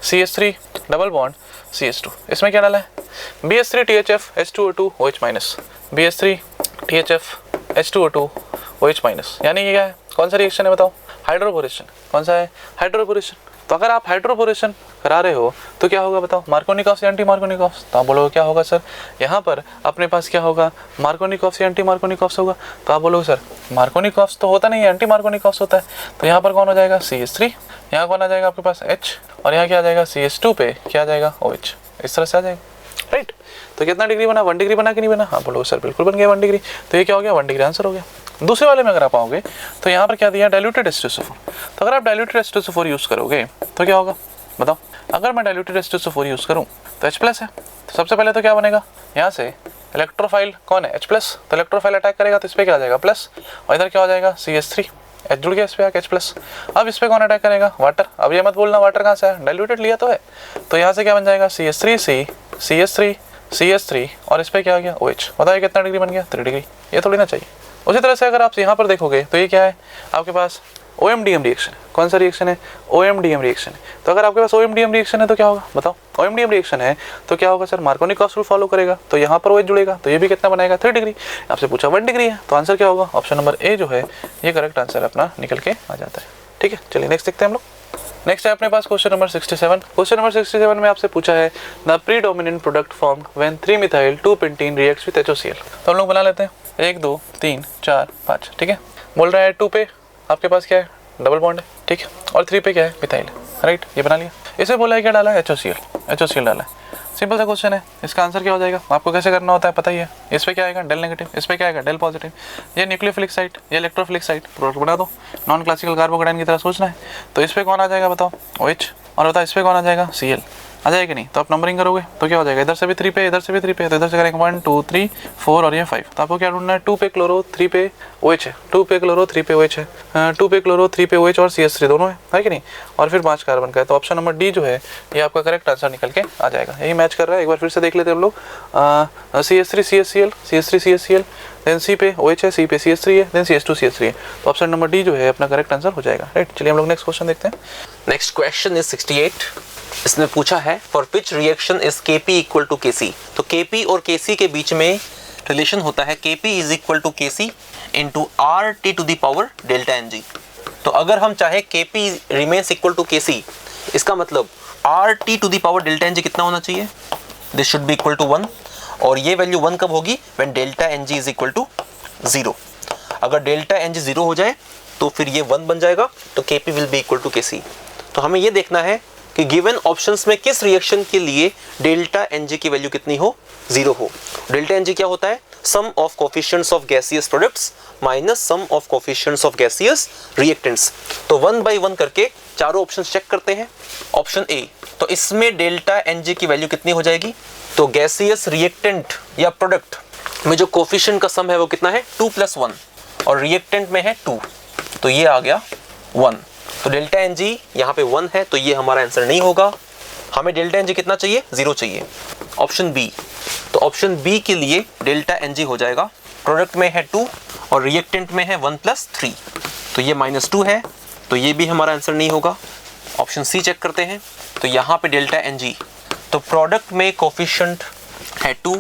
CH3 double bond CH2, इसमें क्या डाला है BH3 THF H2O2 OH minus, BH3 THF H2O2 OH minus, यानी ये क्या है, कौन सा रिएक्शन है बताओ, हाइड्रोबोरेशन। कौन सा है हाइड्रोबोरेशन। तो अगर आप हाइड्रोबोरेशन करा रहे हो तो क्या होगा बताओ, मार्कोनिकॉफ या एंटी मार्कोनिकॉफ। तो आप बोलोगे क्या होगा सर, यहाँ पर अपने पास क्या होगा मार्कोनिकॉफ या एंटी मार्कोनिकॉफ होगा। तो आप बोलोगे सर मार्कोनिकॉफ तो होता नहीं है, एंटी मार्कोनिकॉफ होता है। तो यहाँ पर कौन हो जाएगा CH3, यहाँ कौन आ जाएगा आपके पास H, और यहाँ क्या आ जाएगा CH2 पे क्या आ जाएगा OH, इस तरह से आ जाएगा राइट। तो कितना डिग्री बना, 1 डिग्री बना कि नहीं बना। हाँ बोलोगे सर बिल्कुल बन गया 1 डिग्री। तो ये क्या हो गया 1 डिग्री आंसर हो गया। दूसरे वाले में अगर आप आओगे तो यहाँ पर क्या दिया डाइल्यूटेड H2SO4। तो अगर आप डाइल्यूटेड H2SO4 यूज़ करोगे तो क्या होगा बताओ। अगर मैं डाइल्यूटेड H2SO4 यूज़ करूँ तो H+ है, तो सबसे पहले तो क्या बनेगा, यहाँ से इलेक्ट्रोफाइल कौन है H+, तो इलेक्ट्रोफाइल अटैक करेगा तो इस पर क्या आ जाएगा प्लस, और इधर क्या हो जाएगा CH3 H जुड़ गया इस पर आके H+। अब इस पर कौन अटैक करेगा वाटर। अब ये मत बोलना वाटर कहाँ से है, डाइल्यूटेड लिया तो है। तो यहाँ से क्या बन जाएगा CH3C CH3 और इस पर क्या आ गया OH। बताइए कितना डिग्री बन गया 3 डिग्री। ये थोड़ी ना चाहिए। उसी तरह से अगर आप यहाँ पर देखोगे तो ये क्या है आपके पास OMDM रिएक्शन। कौन सा रिएक्शन है OMDM रिएक्शन है। तो अगर आपके पास OMDM रिएक्शन है तो क्या होगा बताओ, OMDM रिएक्शन है तो क्या होगा सर मार्कोनिकॉफ रूल फॉलो करेगा, तो यहाँ पर OH जुड़ेगा तो ये भी कितना बनाएगा 3 डिग्री। आपसे पूछा 1 डिग्री है, तो आंसर क्या होगा ऑप्शन नंबर ए जो है ये करेक्ट आंसर अपना निकल के आ जाता है। ठीक है चलिए नेक्स्ट देखते हैं हम लोग। नेक्स्ट है अपने पास क्वेश्चन नंबर 67। क्वेश्चन नंबर 67 में आपसे पूछा है the predominant product formed when 3-methyl 2-pentene reacts with HOCl। तो हम लोग बना लेते हैं 1 2 3 4 5। ठीक है, बोल रहा है 2 पे आपके पास क्या है डबल बॉन्ड है, ठीक है, और 3 पे क्या है मिथाइल है राइट, ये बना लिया। इसे बोला है क्या डाला है HOCl डाला है। सिंपल सा क्वेश्चन है, इसका आंसर क्या हो जाएगा आपको कैसे करना होता है पता ही है। इस पे क्या आएगा डेल नेगेटिव, इस पे क्या आएगा डेल पॉजिटिव। ये न्यूक्लियोफिलिक साइट, ये इलेक्ट्रोफिलिक साइट प्रोडक्ट बना दो, नॉन क्लासिकल कार्बोकेटाइन की तरह सोचना है। तो इस पे कौन आ जाएगा बताओ OH, और बताओ इस पे कौन आ जाएगा Cl आ जाएगा नहीं। तो आप नंबरिंग करोगे तो क्या हो जाएगा, इधर से भी 3 पे इधर से भी 3 पे, तो इधर से करेंगे 1 2 3 4 और ये 5। तो आपको क्या ढूंढना है 2 पे क्लोरो 3 पे OH है, 2 पे क्लोरो 3 पे OH है, 2 पे क्लोरो 3 पे OH और CH3 दोनों है कि नहीं, और फिर 5 कार्बन का है। तो ऑप्शन नंबर डी जो है ये आपका करेक्ट आंसर निकल के आ जाएगा। यही मैच कर रहा है, एक बार फिर से देख लेते हैं हम लोग। CH3 CHCl CH3 CHCl, then C पे OH है, C पे CH3 है, देन CH2 CH3 है। तो ऑप्शन नंबर डी जो है अपना करेक्ट आंसर हो जाएगा राइट। चलिए हम लोग नेक्स्ट क्वेश्चन देखते हैं। Next question is 68। इसने पूछा है for which reaction is Kp equal to Kc। तो Kp और Kc के बीच में रिलेशन होता है Kp is equal to Kc into RT to the power delta Ng। तो अगर हम चाहे Kp remains equal to Kc, इसका मतलब RT to the power delta Ng कितना होना चाहिए, this should be equal to 1। और ये वैल्यू 1 कब होगी, when delta Ng is equal to 0। अगर डेल्टा Ng 0 हो जाए तो फिर ये 1 बन जाएगा, तो Kp will be equal to Kc। तो हमें ये देखना है कि गिवन ऑप्शंस में किस रिएक्शन के लिए डेल्टा Ng की वैल्यू कितनी हो, 0 हो। डेल्टा Ng क्या होता है, sum of coefficients of gaseous products minus sum of coefficients of gaseous reactants. तो 1 बाय 1 करके चारों ऑप्शंस चेक करते हैं। ऑप्शन ए, तो इसमें डेल्टा Ng की वैल्यू कितनी हो जाएगी, तो गैसियस रिएक्टेंट या प्रोडक्ट में जो कोफिशिएंट का सम है वो कितना है 2 + 1, और रिएक्टेंट में है 2, तो ये आ गया 1। तो डेल्टा Ng यहाँ पे 1 है, तो ये हमारा आंसर नहीं होगा। हमें डेल्टा Ng कितना चाहिए, 0 चाहिए। ऑप्शन बी, तो ऑप्शन बी के लिए डेल्टा Ng हो जाएगा, प्रोडक्ट में है 2 और रिएक्टेंट में है 1 + 3, तो ये -2 है, तो ये भी हमारा आंसर नहीं होगा। ऑप्शन सी चेक करते हैं। तो यहाँ पे डेल्टा Ng, तो प्रोडक्ट में कोफिशिएंट है 2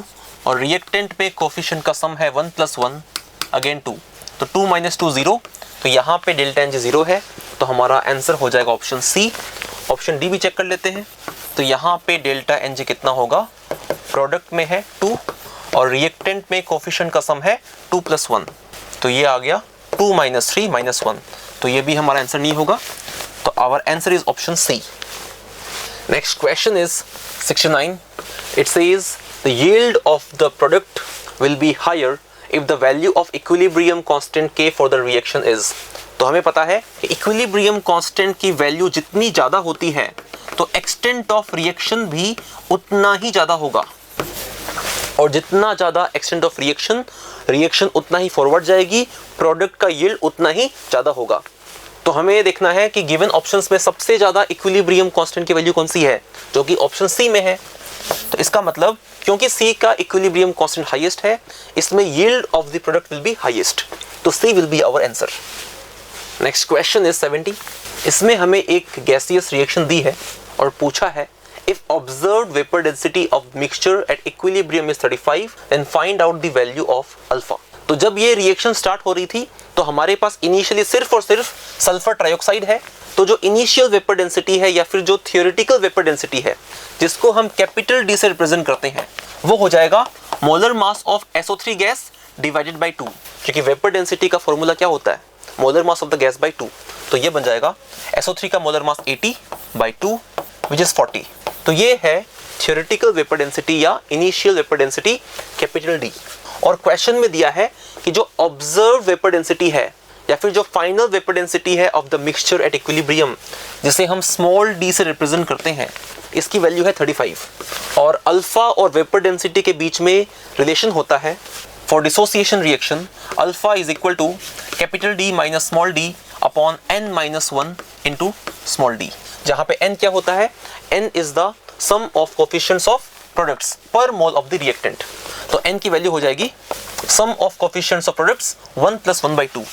और रिएक्टेंट में कोफिशिएंट का सम है 1 + 1 अगेन 2, तो 2 - 2 0, तो यहाँ पे डेल्टा Ng 0 है, तो हमारा आंसर हो जाएगा ऑप्शन सी। ऑप्शन डी भी चेक कर लेते हैं। तो यहाँ पे डेल्टा Ng कितना होगा, प्रोडक्ट में है 2 और रिएक्टेंट में कोफिशिएंट का सम है 2 + 1, तो ये आ गया 2 - 3 - 1, तो ये भी हमारा आंसर नहीं होगा। तो our answer is option C. Next question is 69। It says the yield of the product will be higher if the value of equilibrium constant K for the reaction is. तो हमें पता है कि इक्विलिब्रियम कांस्टेंट की value जितनी ज़्यादा होती है तो एक्सटेंट ऑफ रिएक्शन भी उतना ही ज़्यादा होगा, और जितना ज़्यादा एक्सटेंट ऑफ रिएक्शन उतना ही फॉरवर्ड जाएगी, प्रोडक्ट का यील्ड उतना ही ज़्यादा होगा। तो हमें देखना है कि गिवन ऑप्शंस में सबसे ज़्यादा इक्विलिब्रियम कांस्टेंट की वैल्यू कौन सी है, जो कि ऑप्शन सी में है। तो इसका मतलब क्योंकि सी का इक्विलिब्रियम कांस्टेंट हाईएस्ट है, इसमें yield of the product will be highest, तो C will be our answer. Next question is 70। इसमें हमें एक गैसियस रिएक्शन दी है और पूछा है if observed vapour density of mixture at equilibrium is 35 then find out the value of alpha. तो जब ये रिएक्शन स्टार्ट हो रही थी तो हमारे पास इनिशियली सिर्फ और सिर्फ सल्फर ट्राइऑक्साइड है। तो जो इनिशियल वेपर डेंसिटी है या फिर जो थियोरेटिकल वेपर डेंसिटी है जिसको हम कैपिटल डी से रिप्रेजेंट करते हैं, वो हो जाएगा molar mass of SO3 gas divided by 2, क्योंकि वेपर डेंसिटी का फॉर्मूला क्या होता है, molar mass of the gas by 2। तो ये बन जाएगा SO3 का molar mass 80 by 2 which is 40। तो ये है थियोरेटिकल वेपर डेंसिटी या initial vapour density capital D. और क्वेश्चन में दिया है कि जो ऑब्जर्व वेपर डेंसिटी है या फिर जो फाइनल वेपर डेंसिटी है of the mixture at equilibrium, जिसे हम स्मॉल डी से रिप्रेजेंट करते हैं, इसकी वैल्यू है 35। और अल्फा और वेपर डेंसिटी के बीच में रिलेशन होता है for dissociation reaction, alpha is equal to capital D minus small D upon n minus 1 into small D, जहाँ पे n क्या होता है, n is the sum of coefficients of products per mole of the reactant. तो n की value हो जाएगी sum of coefficients of products 1 + 1/2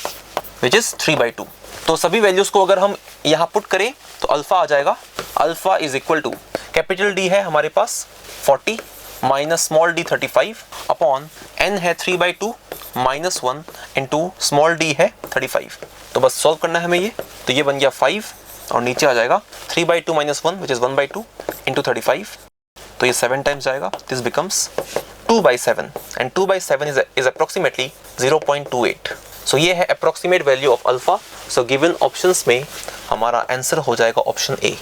which is 3/2। तो सभी वैल्यूज को अगर हम यहाँ पुट करें तो अल्फा आ जाएगा, alpha is equal to capital D है हमारे पास 40 minus small D 35 upon n है 3/2 माइनस 1 इंटू स्मॉल डी है 35। तो बस सॉल्व करना है हमें ये। तो ये बन गया 5 और नीचे आ जाएगा 3/2 माइनस 1 विच इज 1/2 इंटू 35। तो ये 7 टाइम्स जाएगा, this becomes 2/7 and 2/7 is approximately 0.28। सो ये है approximate value of alpha. So given options में हमारा आंसर हो जाएगा ऑप्शन ए।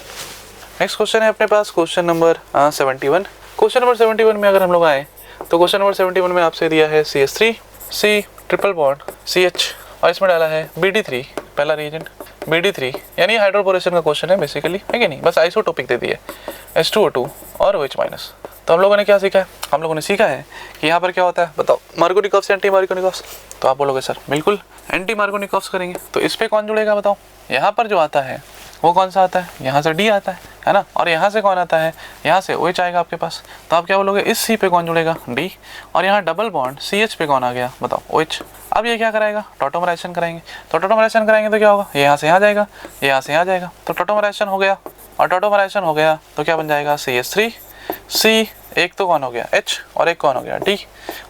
नेक्स्ट क्वेश्चन है अपने पास क्वेश्चन नंबर 71। क्वेश्चन नंबर 71 में अगर हम लोग आए तो क्वेश्चन नंबर 71 में आपसे दिया है CH3 C triple bond CH और इसमें डाला है BD3 पहला रीजेंट BD3, यानी हाइड्रोपोरेशन का क्वेश्चन है बेसिकली, है कि नहीं, बस आइसोटोपिक दे दिया H2O2 और OH माइनस। तो हम लोगों ने क्या सीखा है, हम लोगों ने सीखा है कि यहाँ पर क्या होता है, बताओ, मार्कोनिकॉफ्स एंटी मार्कोनिकॉफ्स। तो आप बोलोगे सर बिल्कुल एंटी मार्कोनिकॉफ्स करेंगे, तो इस पे कौन जुड़ेगा बताओ। यहाँ पर जो आता है वो कौन सा आता है, यहाँ से D आता है ना, और यहाँ से कौन आता है, यहाँ से OH आएगा आपके पास। तो आप क्या बोलोगे, इस C पे कौन जुड़ेगा, D, और यहाँ डबल बॉन्ड CH पे कौन आ गया बताओ, OH। अब ये क्या कराएगा, टॉटोमराइजेशन कराएंगे। तो टॉटोमराइजेशन कराएंगे तो क्या होगा, ये यहाँ से यहाँ जाएगा, ये यहाँ से यहाँ जाएगा, तो टॉटोमराइजेशन हो गया। और टॉटोमराइजेशन हो गया तो क्या बन जाएगा, CH3 C, एक तो कौन हो गया H और एक कौन हो गया D,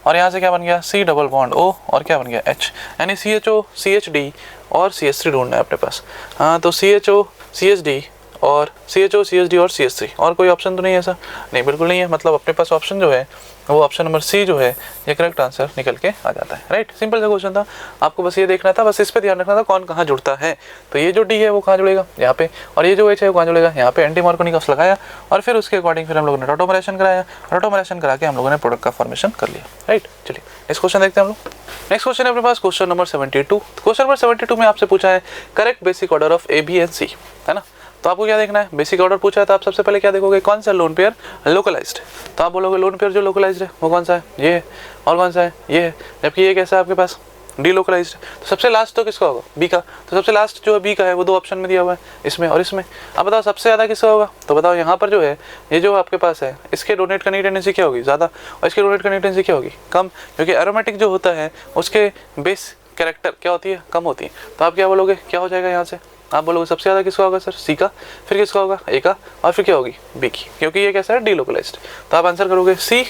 और यहाँ से क्या बन गया C डबल बॉन्ड O और क्या बन गया H, यानी CHO CHD और CH3 ढूंढना है अपने पास। हाँ, तो CHO CHD और CHO CHD और CH3, और कोई ऑप्शन तो नहीं है ऐसा, नहीं बिल्कुल नहीं है। मतलब अपने पास ऑप्शन जो है वो ऑप्शन नंबर C जो है ये करेक्ट आंसर निकल के आ जाता है। राइट, सिंपल सा क्वेश्चन था, आपको बस ये देखना था, बस इस पे ध्यान रखना था कौन कहाँ जुड़ता है। तो ये जो D है वो कहाँ जुड़ेगा, यहाँ पे, और ये जो H है वो कहाँ जुड़ेगा, यहाँ पे। एंटी मार्कोनिकॉफ्स लगाया और फिर उसके अकॉर्डिंग फिर हम लोगों ने टॉटोमराइजेशन कराया, टॉटोमराइजेशन करा के हम लोगों ने प्रोडक्ट का फॉर्मेशन कर लिया। राइट, चलिए नेक्स्ट क्वेश्चन देखते हैं हम लोग। नेक्स्ट क्वेश्चन है अपने पास क्वेश्चन नंबर 72। क्वेश्चन नंबर 72 में आपसे पूछा है correct basic order of A B and C, है ना। तो आपको क्या देखना है, बेसिक ऑर्डर पूछा है तो आप सबसे पहले क्या देखोगे, कौन सा लोन पेयर लोकलाइज्ड। तो आप बोलोगे लोन पेयर जो लोकलाइज्ड है वो कौन सा है, ये है, और कौन सा है, ये है, जबकि ये कैसा है आपके पास डीलोकलाइज्ड। तो सबसे लास्ट तो किसका होगा, बी का। तो सबसे लास्ट जो है बी का है वो दो ऑप्शन में दिया हुआ है, इसमें और इसमें। अब बताओ सबसे ज़्यादा किसका होगा, तो बताओ यहाँ पर जो है ये जो आपके पास है इसके डोनेट करने की टेंडेंसी क्या होगी, ज़्यादा, और इसके डोनेट करने की टेंडेंसी क्या होगी, कम, क्योंकि एरोमेटिक जो होता है उसके बेस कैरेक्टर क्या होती है, कम होती है। तो आप क्या बोलोगे, क्या हो जाएगा यहाँ से, आप बोलोगे सबसे ज़्यादा किसका होगा सर, सी का, फिर किसका होगा, ए का, और फिर क्या होगी, बी की, क्योंकि ये कैसा है डीलोकलाइज्ड। तो आप आंसर करोगे सी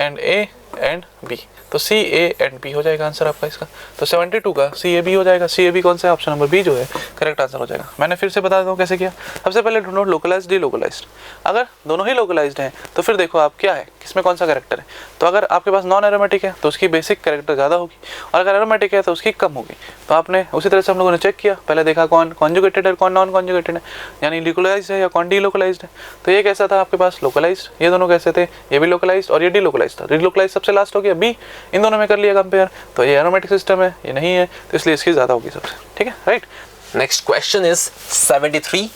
एंड ए एंड बी। तो सी ए एंड बी हो जाएगा आंसर आपका इसका। तो 72 का सी ए बी हो जाएगा। सी ए बी कौन सा है, ऑप्शन नंबर बी जो है करेक्ट आंसर हो जाएगा। मैंने फिर से बता देता हूँ कैसे किया। सबसे पहले ढूंढो लोकलाइज्ड डीलोकलाइज्ड। अगर दोनों ही लोकलाइज्ड हैं तो फिर देखो आप क्या है, किसमें कौन सा कैरेक्टर है। तो अगर आपके पास नॉन एरोमेटिक है तो उसकी बेसिक कैरेक्टर ज़्यादा होगी, और अगर एरोमेटिक है तो उसकी कम होगी। तो आपने उसी तरह से हम लोगों ने चेक किया, पहले देखा कौन कॉन्जुगेटेड है कौन नॉन कॉन्जुगेटेड है, यानी लोकलाइज्ड है या कौन डीलोकलाइज्ड है। तो ये कैसा था आपके पास लोकलाइज्ड, ये दोनों कैसे थे, ये भी लोकलाइज्ड और ये डीलोकलाइज्ड था। डीलोकलाइज्ड सबसे लास्ट हो गया, है बी, इन दोनों में कर लिया कंपेयर, तो ये एरोमेटिक सिस्टम है, ये नहीं है, तो इसलिए इसकी ज़्यादा होगी सबसे, ठीक है, राइट। Next question is 73।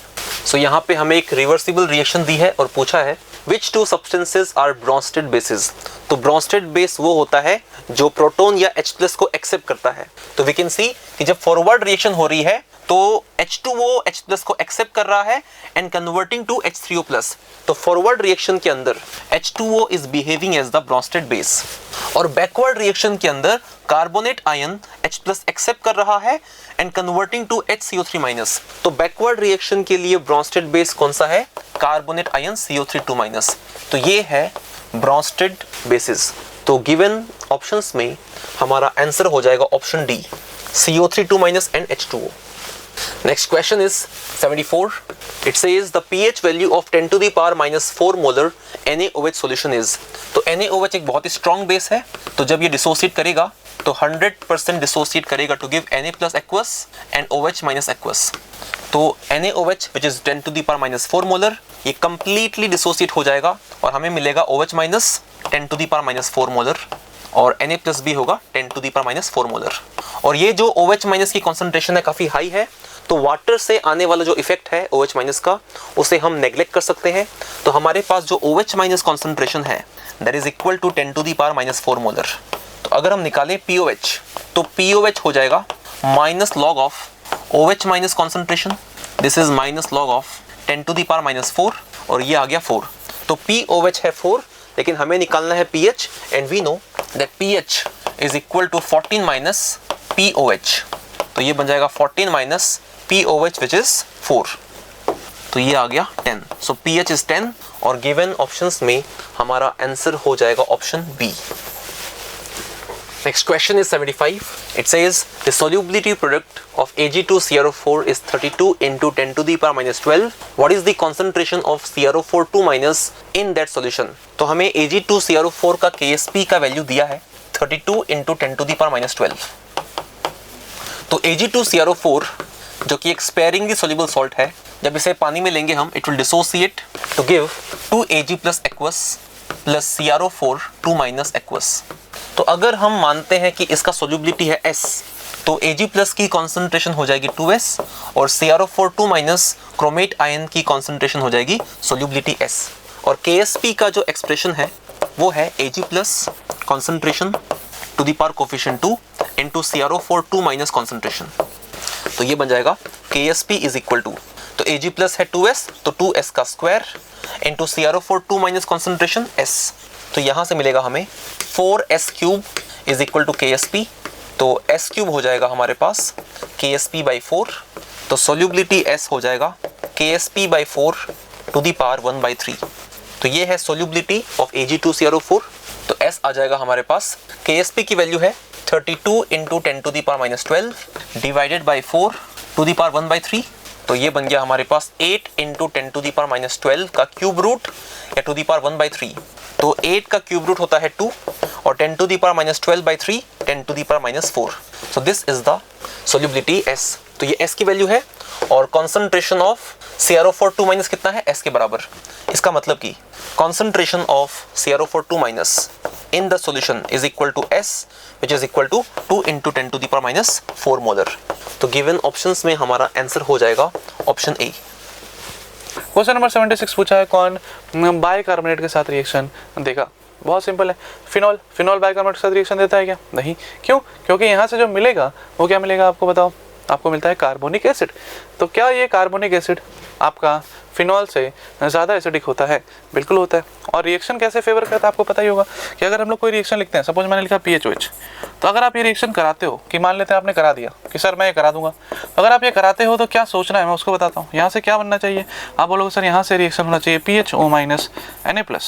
सो यहाँ पे हमें एक रिवर्सिबल रिएक्शन दी है और पूछा है which two substances are Bronsted bases. तो ब्रॉन्स्टेड बेस वो होता है जो प्रोटॉन या H+ को एक्सेप्ट करता है। तो वी कैन सी कि जब फॉरवर्ड रिएक्शन हो रही है तो H2O H+ को एक्सेप्ट कर रहा है एंड कन्वर्टिंग टू H3O+। तो फॉरवर्ड रिएक्शन के अंदर H2O is behaving as the Bronsted base, और बैकवर्ड रिएक्शन के अंदर कार्बोनेट आयन H+ एक्सेप्ट कर रहा है एंड कन्वर्टिंग टू HCO3-। तो बैकवर्ड रिएक्शन के लिए ब्रॉन्स्टेड बेस कौन सा है? Carbonate ion CO3-2-। तो ये है ब्रॉन्स्टेड बेसिस। तो गिवन ऑप्शंस में हमारा आंसर हो जाएगा option D, CO3-2- and H2O। Next question is 74. It says the pH value of 10⁻⁻4 molar NaOH solution is। तो NaOH एक बहुत ही strong base है, तो जब ये dissociate करेगा तो 100% dissociate करेगा to give Na+ aqueous and OH- aqueous। तो NaOH which is 10⁻⁻4 molar ये completely dissociate हो जाएगा और हमें मिलेगा OH- 10⁻⁻4 molar और Na+ भी होगा 10⁻⁻4 मोलर। और ये जो OH- की कॉन्सेंट्रेशन है काफ़ी हाई है, तो वाटर से आने वाला जो इफेक्ट है OH- का उसे हम नेग्लेक्ट कर सकते हैं। तो हमारे पास जो OH- कॉन्सेंट्रेशन है that is equal to 10⁻⁻4 molar. तो अगर हम निकालें POH तो POH हो जाएगा minus log of OH- concentration, this is minus log of 10⁻⁻4 और ये आ गया 4। तो POH है 4, लेकिन हमें निकालना है pH and we know that pH is equal to 14 - POH। तो ये बन जाएगा 14 - POH विच इज 4। तो ये आ गया 10। सो pH इज 10 और गिवन ऑप्शंस में हमारा आंसर हो जाएगा option B. Next question is 75. It says the solubility product of Ag2CrO4 is 32 into 10⁻⁻12. What is the concentration of CrO4 in that solution? तो हमें Ag2CrO4 का Ksp का वैल्यू दिया है 32 into 10⁻12। तो Ag2CrO4 जो कि एक sparingly soluble salt है, जब इसे पानी में लेंगे हम it will dissociate to give 2Ag plus aqueous plus CrO4 2- aqueous। तो अगर हम मानते हैं कि इसका सोल्यूबिलिटी है S, तो Ag+ की कॉन्सेंट्रेशन हो जाएगी 2S और CrO4 2- क्रोमेट आयन की कॉन्सेंट्रेशन हो जाएगी सोल्यूबिलिटी S। और Ksp का जो एक्सप्रेशन है वो है Ag+ concentration to the power coefficient 2 into CrO4 2- concentration. तो ये बन जाएगा Ksp इज इक्वल टू, तो Ag+ है 2S तो 2S का square into CrO4 2- concentration S। तो यहाँ से मिलेगा हमें 4S³ is equal to Ksp। तो S³ हो जाएगा हमारे पास Ksp/4। तो सोल्यूबिलिटी S हो जाएगा Ksp/4 टू द पावर 1/3। तो ये है सोल्यूबिलिटी ऑफ Ag2CrO4। तो S आ जाएगा हमारे पास, Ksp की वैल्यू है 32 into 10⁻12 divided by 4 to the power 1/3। तो ये बन गया हमारे पास 8 into 10⁻12 का क्यूब रूट या टू द पावर 1/3। तो 8 का क्यूब रूट होता है 2 और 10⁻12/3 10⁻4। सो this is the solubility S। तो ये S की वैल्यू है और कॉन्सेंट्रेशन ऑफ CrO4 2- कितना है? S के बराबर। इसका मतलब कि concentration of CrO4 2- in the solution is equal to S which is equal to 2 into 10⁻4 molar. तो गिवन ऑप्शंस में हमारा आंसर हो जाएगा ऑप्शन ए। क्वेश्चन नंबर 76 पूछा है कौन बाइकार्बोनेट के साथ रिएक्शन देगा। बहुत सिंपल है, फिनॉल बाइकार्बोनेट के साथ रिएक्शन देता है क्या? नहीं। क्यों? क्योंकि यहाँ से जो मिलेगा वो क्या मिलेगा आपको बताओ? आपको मिलता है कार्बोनिक एसिड। तो क्या ये कार्बोनिक एसिड आपका फिनॉल से ज़्यादा एसिडिक होता है? बिल्कुल होता है। और रिएक्शन कैसे फेवर करता है आपको पता ही होगा कि अगर हम लोग कोई रिएक्शन लिखते हैं, सपोज मैंने लिखा PHOH, तो अगर आप ये रिएक्शन कराते हो कि मान लेते हैं आपने करा दिया कि सर मैं ये करा दूंगा, तो अगर आप ये कराते हो तो क्या सोचना है मैं उसको बताता हूँ। यहाँ से क्या बनना चाहिए? आप बोलोगे सर यहाँ से रिएक्शन होना चाहिए PHO- Na+,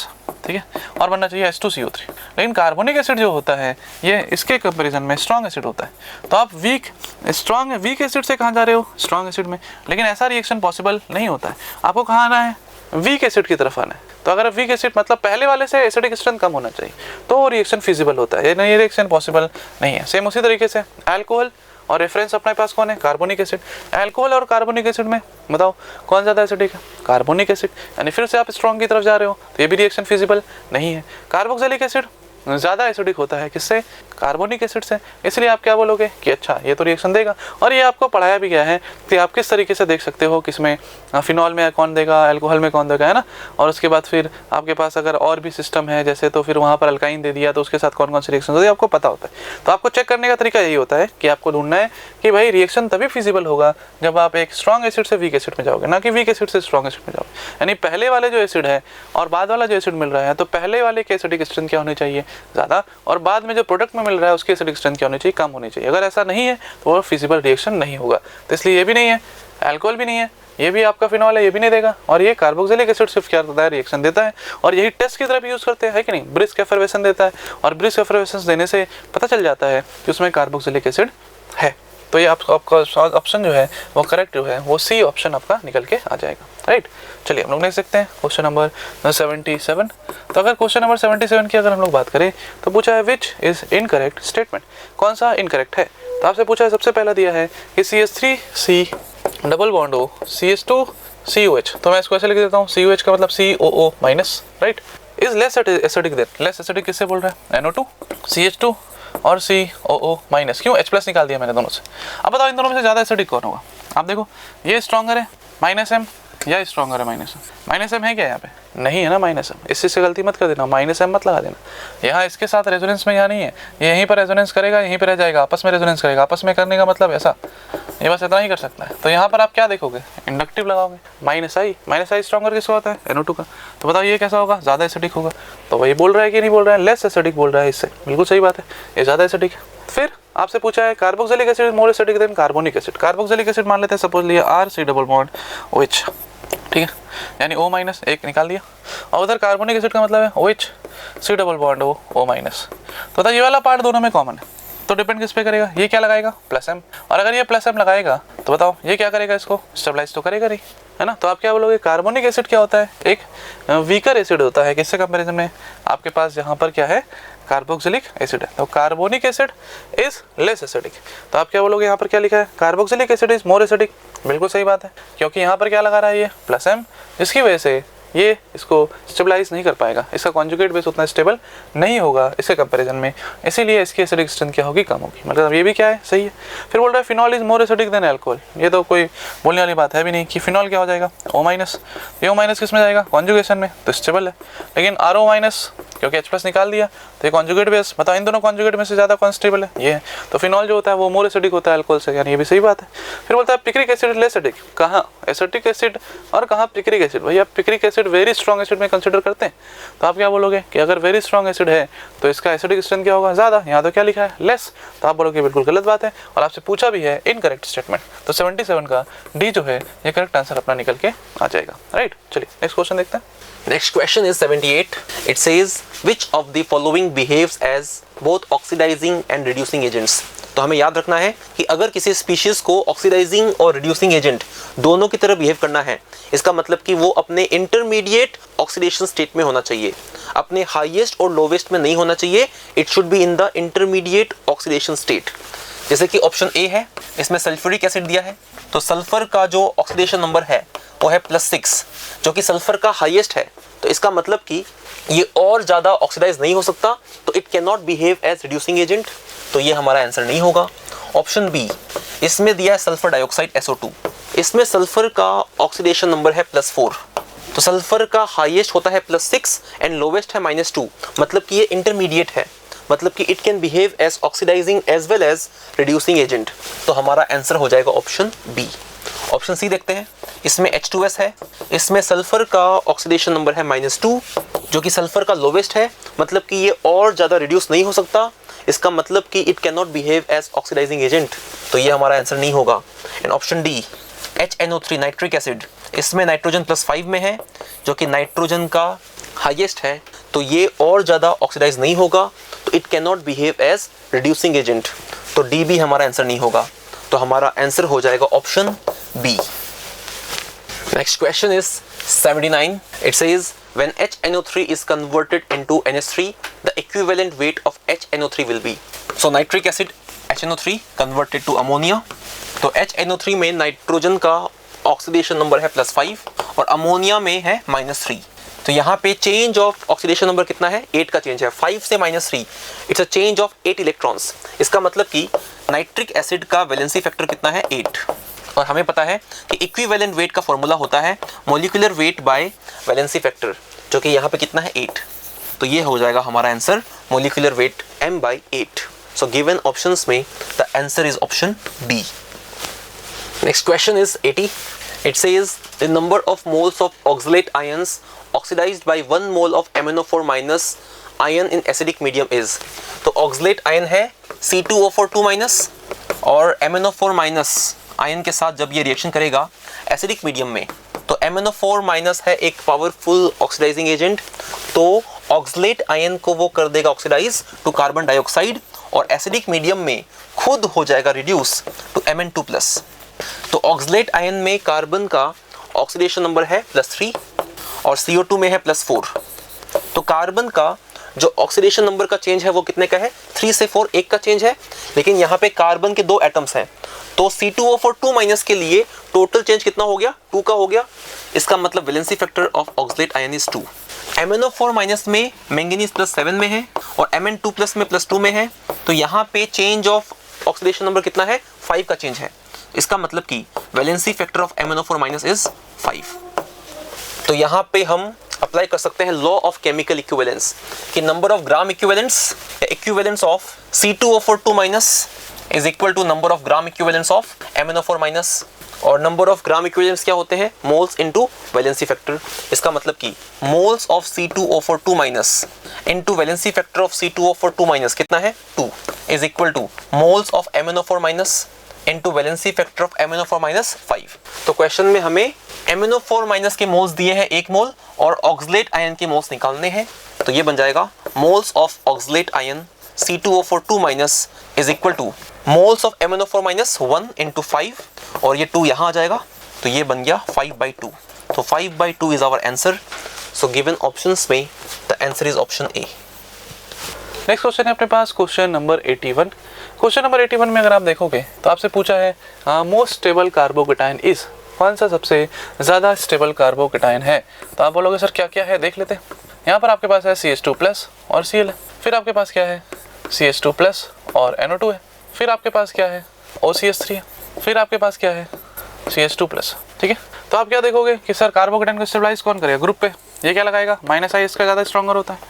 ठीक है, और बनना चाहिए H2CO3। लेकिन कार्बोनिक एसिड जो होता है ये इसके कंपेरिजन में स्ट्रॉन्ग एसिड होता है। तो आप वीक एसिड से कहाँ जा रहे हो? स्ट्रॉन्ग एसिड में। लेकिन ऐसा रिएक्शन पॉसिबल नहीं होता है। आपको कहाँ आना है? वीक एसिड की तरफ आना है। तो अगर वीक एसिड मतलब पहले वाले से एसिडिक स्ट्रेंथ कम होना चाहिए तो वो रिएक्शन फिजिबल होता है, ये रिएक्शन पॉसिबल नहीं है। सेम उसी तरीके से अल्कोहल और रेफरेंस अपने पास कौन है? Carbonic acid. अल्कोहल और कार्बोनिक एसिड में बताओ कौन ज़्यादा एसिडिक है? Carbonic acid. यानी फिर से आप स्ट्रॉन्ग की तरफ जा रहे हो तो ये भी रिएक्शन फिजिबल नहीं है। कार्बोक्सिलिक एसिड ज़्यादा एसिडिक होता है किससे, कार्बोनिक एसिड से। इसलिए आप क्या बोलोगे कि अच्छा ये तो रिएक्शन देगा। और ये आपको पढ़ाया भी गया है कि आप किस तरीके से देख सकते हो किसमें फिनॉल में कौन देगा, अल्कोहल में कौन देगा, है ना। और उसके बाद फिर आपके पास अगर और भी सिस्टम है जैसे, तो फिर वहाँ पर अल्काइन दे दिया तो उसके साथ कौन कौन सी रिएक्शन होती है आपको पता होता है। तो आपको चेक करने का तरीका यही होता है कि आपको ढूंढना है कि भाई रिएक्शन तभी फिजिबल होगा जब आप एक स्ट्रॉन्ग एसिड से वीक एसिड में जाओगे, ना कि वीक एसिड से स्ट्रॉन्ग एसिड में जाओगे। यानी पहले वाले जो एसिड है और बाद वाला जो एसिड मिल रहा है, तो पहले वाले की एसिडिक स्ट्रेंथ क्या होनी चाहिए, ज़्यादा, और बाद में जो प्रोडक्ट में मिल रहा है उसकी एसिडिक स्ट्रेंथ क्या होनी चाहिए, कम होनी चाहिए। अगर ऐसा नहीं है तो वो फिजिबल रिएक्शन नहीं होगा। तो इसलिए ये भी नहीं है, अल्कोहल भी नहीं है, ये भी आपका फिनॉल है, ये भी नहीं देगा। और ये कार्बोक्सिलिक एसिड सिर्फ क्या करता है, रिएक्शन देता है। और यही टेस्ट की तरफ यूज़ करते हैं, है कि नहीं, ब्रिस्क एफर्वेशन देता है। और ब्रिस्क एफर्वेशन देने से पता चल जाता है कि उसमें कार्बोक्सिलिक एसिड है। तो ये आपका ऑप्शन जो है वो करेक्ट जो है वो सी ऑप्शन आपका निकल के आ जाएगा, राइट। चलिए हम लोग देख सकते हैं क्वेश्चन नंबर 77। तो अगर क्वेश्चन नंबर 77 की अगर हम लोग बात करें तो पूछा है विच इज़ इनकरेक्ट स्टेटमेंट, कौन सा इनकरेक्ट है। तो आपसे पूछा है, सबसे पहला दिया है कि CH3C डबल बॉन्ड हो CH2 COH। तो मैं इसको ऐसे लिख देता हूँ, COH का मतलब COO minus, right. Is less acidic then, less acidic किससे बोल रहा है, NO2 CH2 और COO माइनस। क्यों, H+ निकाल दिया मैंने दोनों से। अब बताओ इन दोनों में से ज़्यादा एसिडिक कौन होगा। आप देखो ये स्ट्रॉन्गर है -M या स्ट्रॉन्गर है -M है क्या यहाँ पे, नहीं है ना -M। इससे से गलती मत कर देना, -M मत लगा देना। यहाँ इसके साथ रेजोनेंस में यहाँ नहीं है, ये यहीं पर रेजोनेंस करेगा, यहीं पर रह जाएगा, आपस में रेजोनेंस करेगा। आपस में करने का मतलब ऐसा, ये बस इतना ही कर सकता है। तो यहाँ पर आप क्या देखोगे, इंडक्टिव लगाओगे, -I स्ट्रॉन्गर किसका होता है, NO2 का। तो बताओ ये कैसा होगा, ज़्यादा एसिडिक होगा। तो वही बोल रहा है कि नहीं बोल रहा है, लेस एसिडिक बोल रहा है इससे, बिल्कुल सही बात है, ये ज़्यादा एसिडिक है। फिर आपसे पूछा है carboxylic acid more acidic then carbonic acid. Carboxylic acid मान लेते हैं, सपोज लिया RC डबल बॉन्ड OH, ठीक है, यानी O- एक निकाल दिया। और उधर कार्बोनिक एसिड का मतलब है OH C double bond O-। तो ये वाला पार्ट दोनों में कॉमन है, तो डिपेंड किस पे करेगा, ये क्या लगाएगा +M। और अगर ये +M लगाएगा तो बताओ ये क्या करेगा, इसको स्टेबलाइज तो करेगा नहीं, है ना। तो आप क्या बोलोगे, कार्बोनिक एसिड क्या होता है, एक वीकर एसिड होता है किससे कंपैरिजन में, आपके पास जहाँ पर क्या है कार्बोक्सिलिक एसिड है। तो carbonic acid is less acidic. तो आप क्या बोलोगे, यहाँ पर क्या लिखा है, carboxylic acid is more acidic. बिल्कुल सही बात है, क्योंकि यहाँ पर क्या लगा रहा है ये +M, जिसकी वजह से ये इसको स्टेबलाइज नहीं कर पाएगा, इसका कॉन्जुगेट बेस उतना स्टेबल नहीं होगा इसके कंपैरिजन में, इसीलिए इसकी एसिडिक स्ट्रेंथ क्या होगी, कम होगी। मतलब ये भी क्या है, सही है। फिर बोल रहा है phenol is more acidic then alcohol. ये तो कोई बोलने वाली बात है भी नहीं कि फिनॉल क्या हो जाएगा, O-। ये O- किस में जाएगा, कॉन्जुगेशन में, तो स्टेबल है। लेकिन RO- क्योंकि H+ निकाल दिया तो ये कॉन्जुगेट बेस, बताओ इन दोनों कॉन्जुगेट में से ज़्यादा कौन स्टेबल है, ये है। तो फिनॉल जो होता है वो मोर एसिडिक होता है अल्कोहल से, यानी ये भी सही बात है। फिर बोलता है पिक्रिक एसिड लेस एसिडिक। कहाँ एसिटिक एसिड और कहाँ पिक्रिक एसिड। भैया picric acid very strong acid में कंसिडर करते हैं। तो आप क्या बोलोगे कि अगर वेरी स्ट्रॉन्ग एसिड है तो इसका एसिडिक स्ट्रेंथ क्या होगा, ज़्यादा। यहाँ तो क्या लिखा है, लेस। तो आप बोलोगे बिल्कुल गलत बात है, और आपसे पूछा भी है इनकरेक्ट स्टेटमेंट। तो 77 का D जो है ये करेक्ट आंसर अपना निकल के आ जाएगा, राइट। चलिए नेक्स्ट क्वेश्चन देखते हैं। Next question is 78. It says which of the following behaves as both oxidizing and reducing agents. तो हमें याद रखना है कि अगर किसी स्पीशीज को ऑक्सीडाइजिंग और रिड्यूसिंग एजेंट दोनों की तरह बिहेव करना है, इसका मतलब कि वो अपने इंटरमीडिएट ऑक्सीडेशन स्टेट में होना चाहिए, अपने हाईएस्ट और लोवेस्ट में नहीं होना चाहिए। It should be in the intermediate oxidation state. जैसे कि ऑप्शन ए है, इसमें सल्फ्यूरिक एसिड दिया है, तो सल्फर का जो ऑक्सीडेशन नंबर है वो है +6, जो कि सल्फर का हाईएस्ट है। तो इसका मतलब कि ये और ज़्यादा ऑक्सीडाइज नहीं हो सकता, तो it can not behave as reducing agent. तो ये हमारा आंसर नहीं होगा। ऑप्शन बी, इसमें दिया है सल्फर डाइऑक्साइड SO2, इसमें सल्फर का ऑक्सीडेशन नंबर है +4, तो सल्फर का हाईएस्ट होता है +6 एंड लोवेस्ट है -2, मतलब कि ये इंटरमीडिएट है, मतलब कि it can behave as oxidizing as well as reducing agent. तो हमारा आंसर हो जाएगा ऑप्शन बी। ऑप्शन सी देखते हैं, इसमें H2S है, इसमें सल्फर का ऑक्सीडेशन नंबर है -2, जो कि सल्फर का लोवेस्ट है, मतलब कि ये और ज़्यादा रिड्यूस नहीं हो सकता, इसका मतलब कि it can not behave as oxidizing agent. तो ये हमारा आंसर नहीं होगा। And option D HNO3 nitric acid, इसमें नाइट्रोजन +5 में है, जो कि नाइट्रोजन का हाईएस्ट है, तो ये और ज़्यादा ऑक्सीडाइज नहीं होगा, तो it can not behave as reducing agent. तो डी भी हमारा आंसर नहीं होगा। तो हमारा आंसर हो जाएगा option B. Next question is 79. It says when HNO3 is converted into NH3, the equivalent weight of HNO3 will be. So nitric acid HNO3 converted to ammonia. तो HNO3 में नाइट्रोजन का oxidation number है +5 और ammonia में है -3। तो यहाँ पे चेंज ऑफ ऑक्सीडेशन नंबर कितना है, 8 का चेंज है, 5 से -3, it's a change of 8 electrons. इसका मतलब कि नाइट्रिक एसिड का वैलेंसी फैक्टर कितना है, 8। और हमें पता है कि इक्विवेलेंट वेट का फॉर्मूला होता है molecular weight by valency factor, जो कि यहाँ पे कितना है, 8। तो ये हो जाएगा हमारा answer molecular weight m/8। So given options में the answer is option D. Next question is 80। It says the number of moles of oxalate ions oxidized by 1 mole of MnO4 minus ion in acidic medium is। तो oxalate ion है C2O4 minus और MnO4 minus ion के साथ जब ये reaction करेगा acidic medium में, तो MnO4 माइनस है एक पावरफुल ऑक्सीडाइजिंग एजेंट, तो ऑक्सलेट आयन को वो कर देगा ऑक्सीडाइज टू कार्बन डाइऑक्साइड और एसिडिक मीडियम में खुद हो जाएगा रिड्यूस टू Mn2+। तो ऑक्सलेट आयन में कार्बन का ऑक्सीडेशन नंबर है +3 और CO2 में है +4। तो कार्बन का जो ऑक्सीडेशन नंबर का चेंज है वो कितने का है, 3 से 4, 1 का चेंज है। लेकिन यहाँ पे कार्बन के 2 एटम्स हैं, तो C2O4 के लिए टोटल चेंज कितना हो गया, 2 का हो गया। इसका मतलब valency factor of oxalate ion is 2। MnO4 में मैंगनीज +7 में है और Mn2+ में +2 में है, तो यहाँ पे चेंज ऑफ ऑक्सीडेशन नंबर कितना है, 5 का चेंज है। इसका मतलब कि valency factor of MnO4 is 5। तो यहाँ पे हम अप्लाई कर सकते हैं लॉ ऑफ केमिकल इक्विवेलेंस कि number of gram equivalence equivalence of C2O4 is equal to number of gram equivalence of MnO4 और नंबर ऑफ ग्राम इक्विवेलेंस क्या होते हैं, मोल्स इनटू वैलेंसी फैक्टर। इसका मतलब कि moles of C2O4 into valency factor of C2O4 कितना है, 2 is equal to moles of MnO4 into valency factor of MnO4 5। तो क्वेश्चन में हमें MnO4 के मोल्स दिए हैं 1 मोल और ऑक्सलेट आयन के मोल्स निकालने हैं, तो ये बन जाएगा moles of oxalate ion C2O4 is equal to moles of MnO4 1 into 5 और ये 2 यहाँ आ जाएगा, तो ये बन गया 5/2। तो 5/2 is our answer. So given options में the answer is option A. Next question है अपने पास क्वेश्चन नंबर 81। क्वेश्चन नंबर 81 में अगर आप देखोगे तो आपसे पूछा है मोस्ट स्टेबल कार्बोकेटाइन इज, कौन सा सबसे ज़्यादा स्टेबल कार्बोकेटाइन है। तो आप बोलोगे सर क्या क्या है, देख लेते हैं। यहाँ पर आपके पास है CH2+ और Cl है, फिर आपके पास क्या है CH2+ और NO2 है, फिर आपके पास क्या है OCH3 है, फिर आपके पास क्या है CH2+। ठीक है, तो आप क्या देखोगे कि सर कार्बोकेटाइन को स्टेबलाइज कौन करेगा, ग्रुप पे ये क्या लगाएगा, -I इसका ज़्यादा स्ट्रॉन्गर होता है,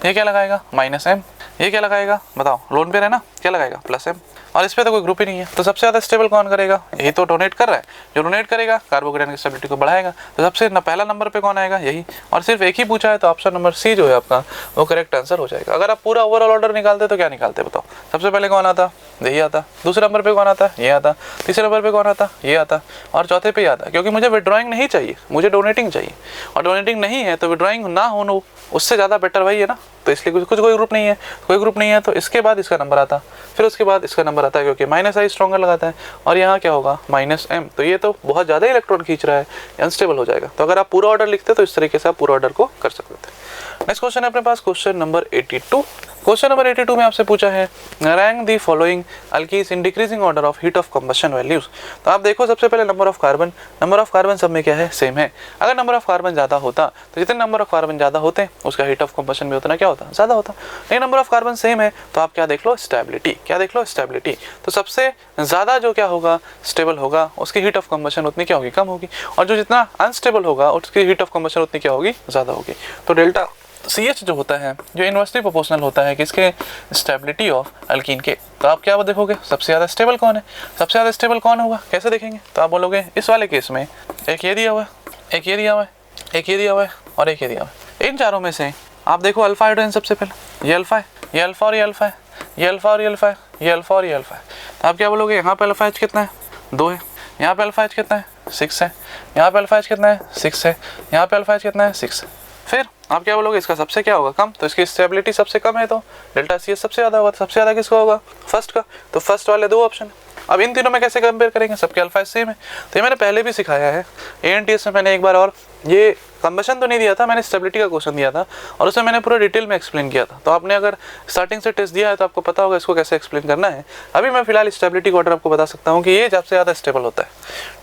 ये क्या लगाएगा -M, ये क्या लगाएगा बताओ, लोन पेयर है ना, क्या लगाएगा +M, और इस पे तो कोई ग्रुप ही नहीं है। तो सबसे ज़्यादा स्टेबल कौन करेगा, यही तो डोनेट कर रहा है, जो डोनेट करेगा कार्बोकेटाइन की स्टेबिलिटी को बढ़ाएगा। तो सबसे पहला नंबर पे कौन आएगा, यही, और सिर्फ एक ही पूछा है तो ऑप्शन नंबर सी जो है आपका वो करेक्ट आंसर हो जाएगा। अगर आप पूरा ओवरऑल ऑर्डर निकालते तो क्या निकालते बताओ, सबसे पहले कौन आता, यही आता, दूसरे नंबर पे कौन आता, ये आता, तीसरे नंबर पे कौन आता, ये आता, और चौथे पे आता, क्योंकि मुझे विड्रॉइंग नहीं चाहिए, मुझे डोनेटिंग चाहिए, और डोनेटिंग नहीं है तो विड्रॉइंग ना होना उससे ज़्यादा बेटर वही है ना। तो इसलिए कुछ कोई ग्रुप नहीं है, कोई ग्रुप नहीं है तो इसके बाद इसका नंबर आता, फिर उसके बाद इसका नंबर आता है, क्योंकि -I स्ट्रॉन्गर लगाता है, और यहाँ क्या होगा -M, तो ये तो बहुत ज़्यादा इलेक्ट्रॉन खींच रहा है, अनस्टेबल हो जाएगा। तो अगर आप पूरा ऑर्डर लिखते तो इस तरीके से आप पूरा ऑर्डर को कर सकते थे। नेक्स्ट क्वेश्चन है अपने पास क्वेश्चन नंबर 82। क्वेश्चन नंबर 82 में आपसे पूछा है rank the following alkenes in decreasing order of heat of combustion values. तो आप देखो सबसे पहले नंबर ऑफ कार्बन सब में क्या है, सेम है। अगर नंबर ऑफ कार्बन ज़्यादा होता तो जितने नंबर ऑफ कार्बन ज़्यादा होते उसका हीट ऑफ कंबशन भी उतना क्या होता, ज़्यादा होता। लेकिन नंबर ऑफ कार्बन सेम है तो आप क्या देख लो, स्टेबिलिटी, क्या देख लो, स्टेबिलिटी। तो सबसे ज़्यादा जो क्या होगा, स्टेबल होगा, उसकी हीट ऑफ कंबशन उतनी क्या होगी, कम होगी, और जो जितना अनस्टेबल होगा उसकी हीट ऑफ कंबशन उतनी क्या होगी, ज़्यादा होगी। तो डेल्टा CH जो होता है जो इन्वर्सली प्रोपोर्शनल होता है किसके, स्टेबिलिटी ऑफ अल्कीन के। तो आप क्या देखोगे, सबसे ज़्यादा स्टेबल कौन है, सबसे ज़्यादा स्टेबल कौन होगा, कैसे देखेंगे। तो आप बोलोगे इस वाले केस में एक ये दिया हुआ है, एक ये दिया हुआ है, एक ये दिया हुआ है और एक ये दिया हुआ है। इन चारों में से आप देखो अल्फा हाइड्रोजन सबसे पहले, ये अल्फा है, ये अल्फा और ये अल्फा है, ये अल्फा और ये अल्फा है, ये अल्फा और ये अल्फा है। तो आप क्या बोलोगे, यहाँ पे अल्फा H कितना है, 2 है, यहाँ पे अल्फा H कितना है, 6 है, यहाँ पे अल्फा H कितना है, 6 है, यहाँ पे अल्फा H कितना है, 6 है। फिर आप क्या बोलोगे, इसका सबसे क्या होगा, कम, तो इसकी स्टेबिलिटी सबसे कम है तो डेल्टा CH सबसे ज़्यादा होगा। तो सबसे ज़्यादा किसका होगा, फर्स्ट का। तो फर्स्ट वाले 2 ऑप्शन है। अब इन तीनों में कैसे कंपेयर करेंगे, सबके अल्फा सेम है। तो ये मैंने पहले भी सिखाया है ANTS में, मैंने एक बार और ये कंबशन तो नहीं दिया था, मैंने स्टेबिलिटी का क्वेश्चन दिया था और उसमें मैंने पूरा डिटेल में एक्सप्लेन किया था। तो आपने अगर स्टार्टिंग से टेस्ट दिया है तो आपको पता होगा इसको कैसे एक्सप्लेन करना है। अभी मैं फिलहाल स्टेबिलिटी का ऑर्डर आपको बता सकता हूँ कि ये सबसे ज़्यादा स्टेबल होता है।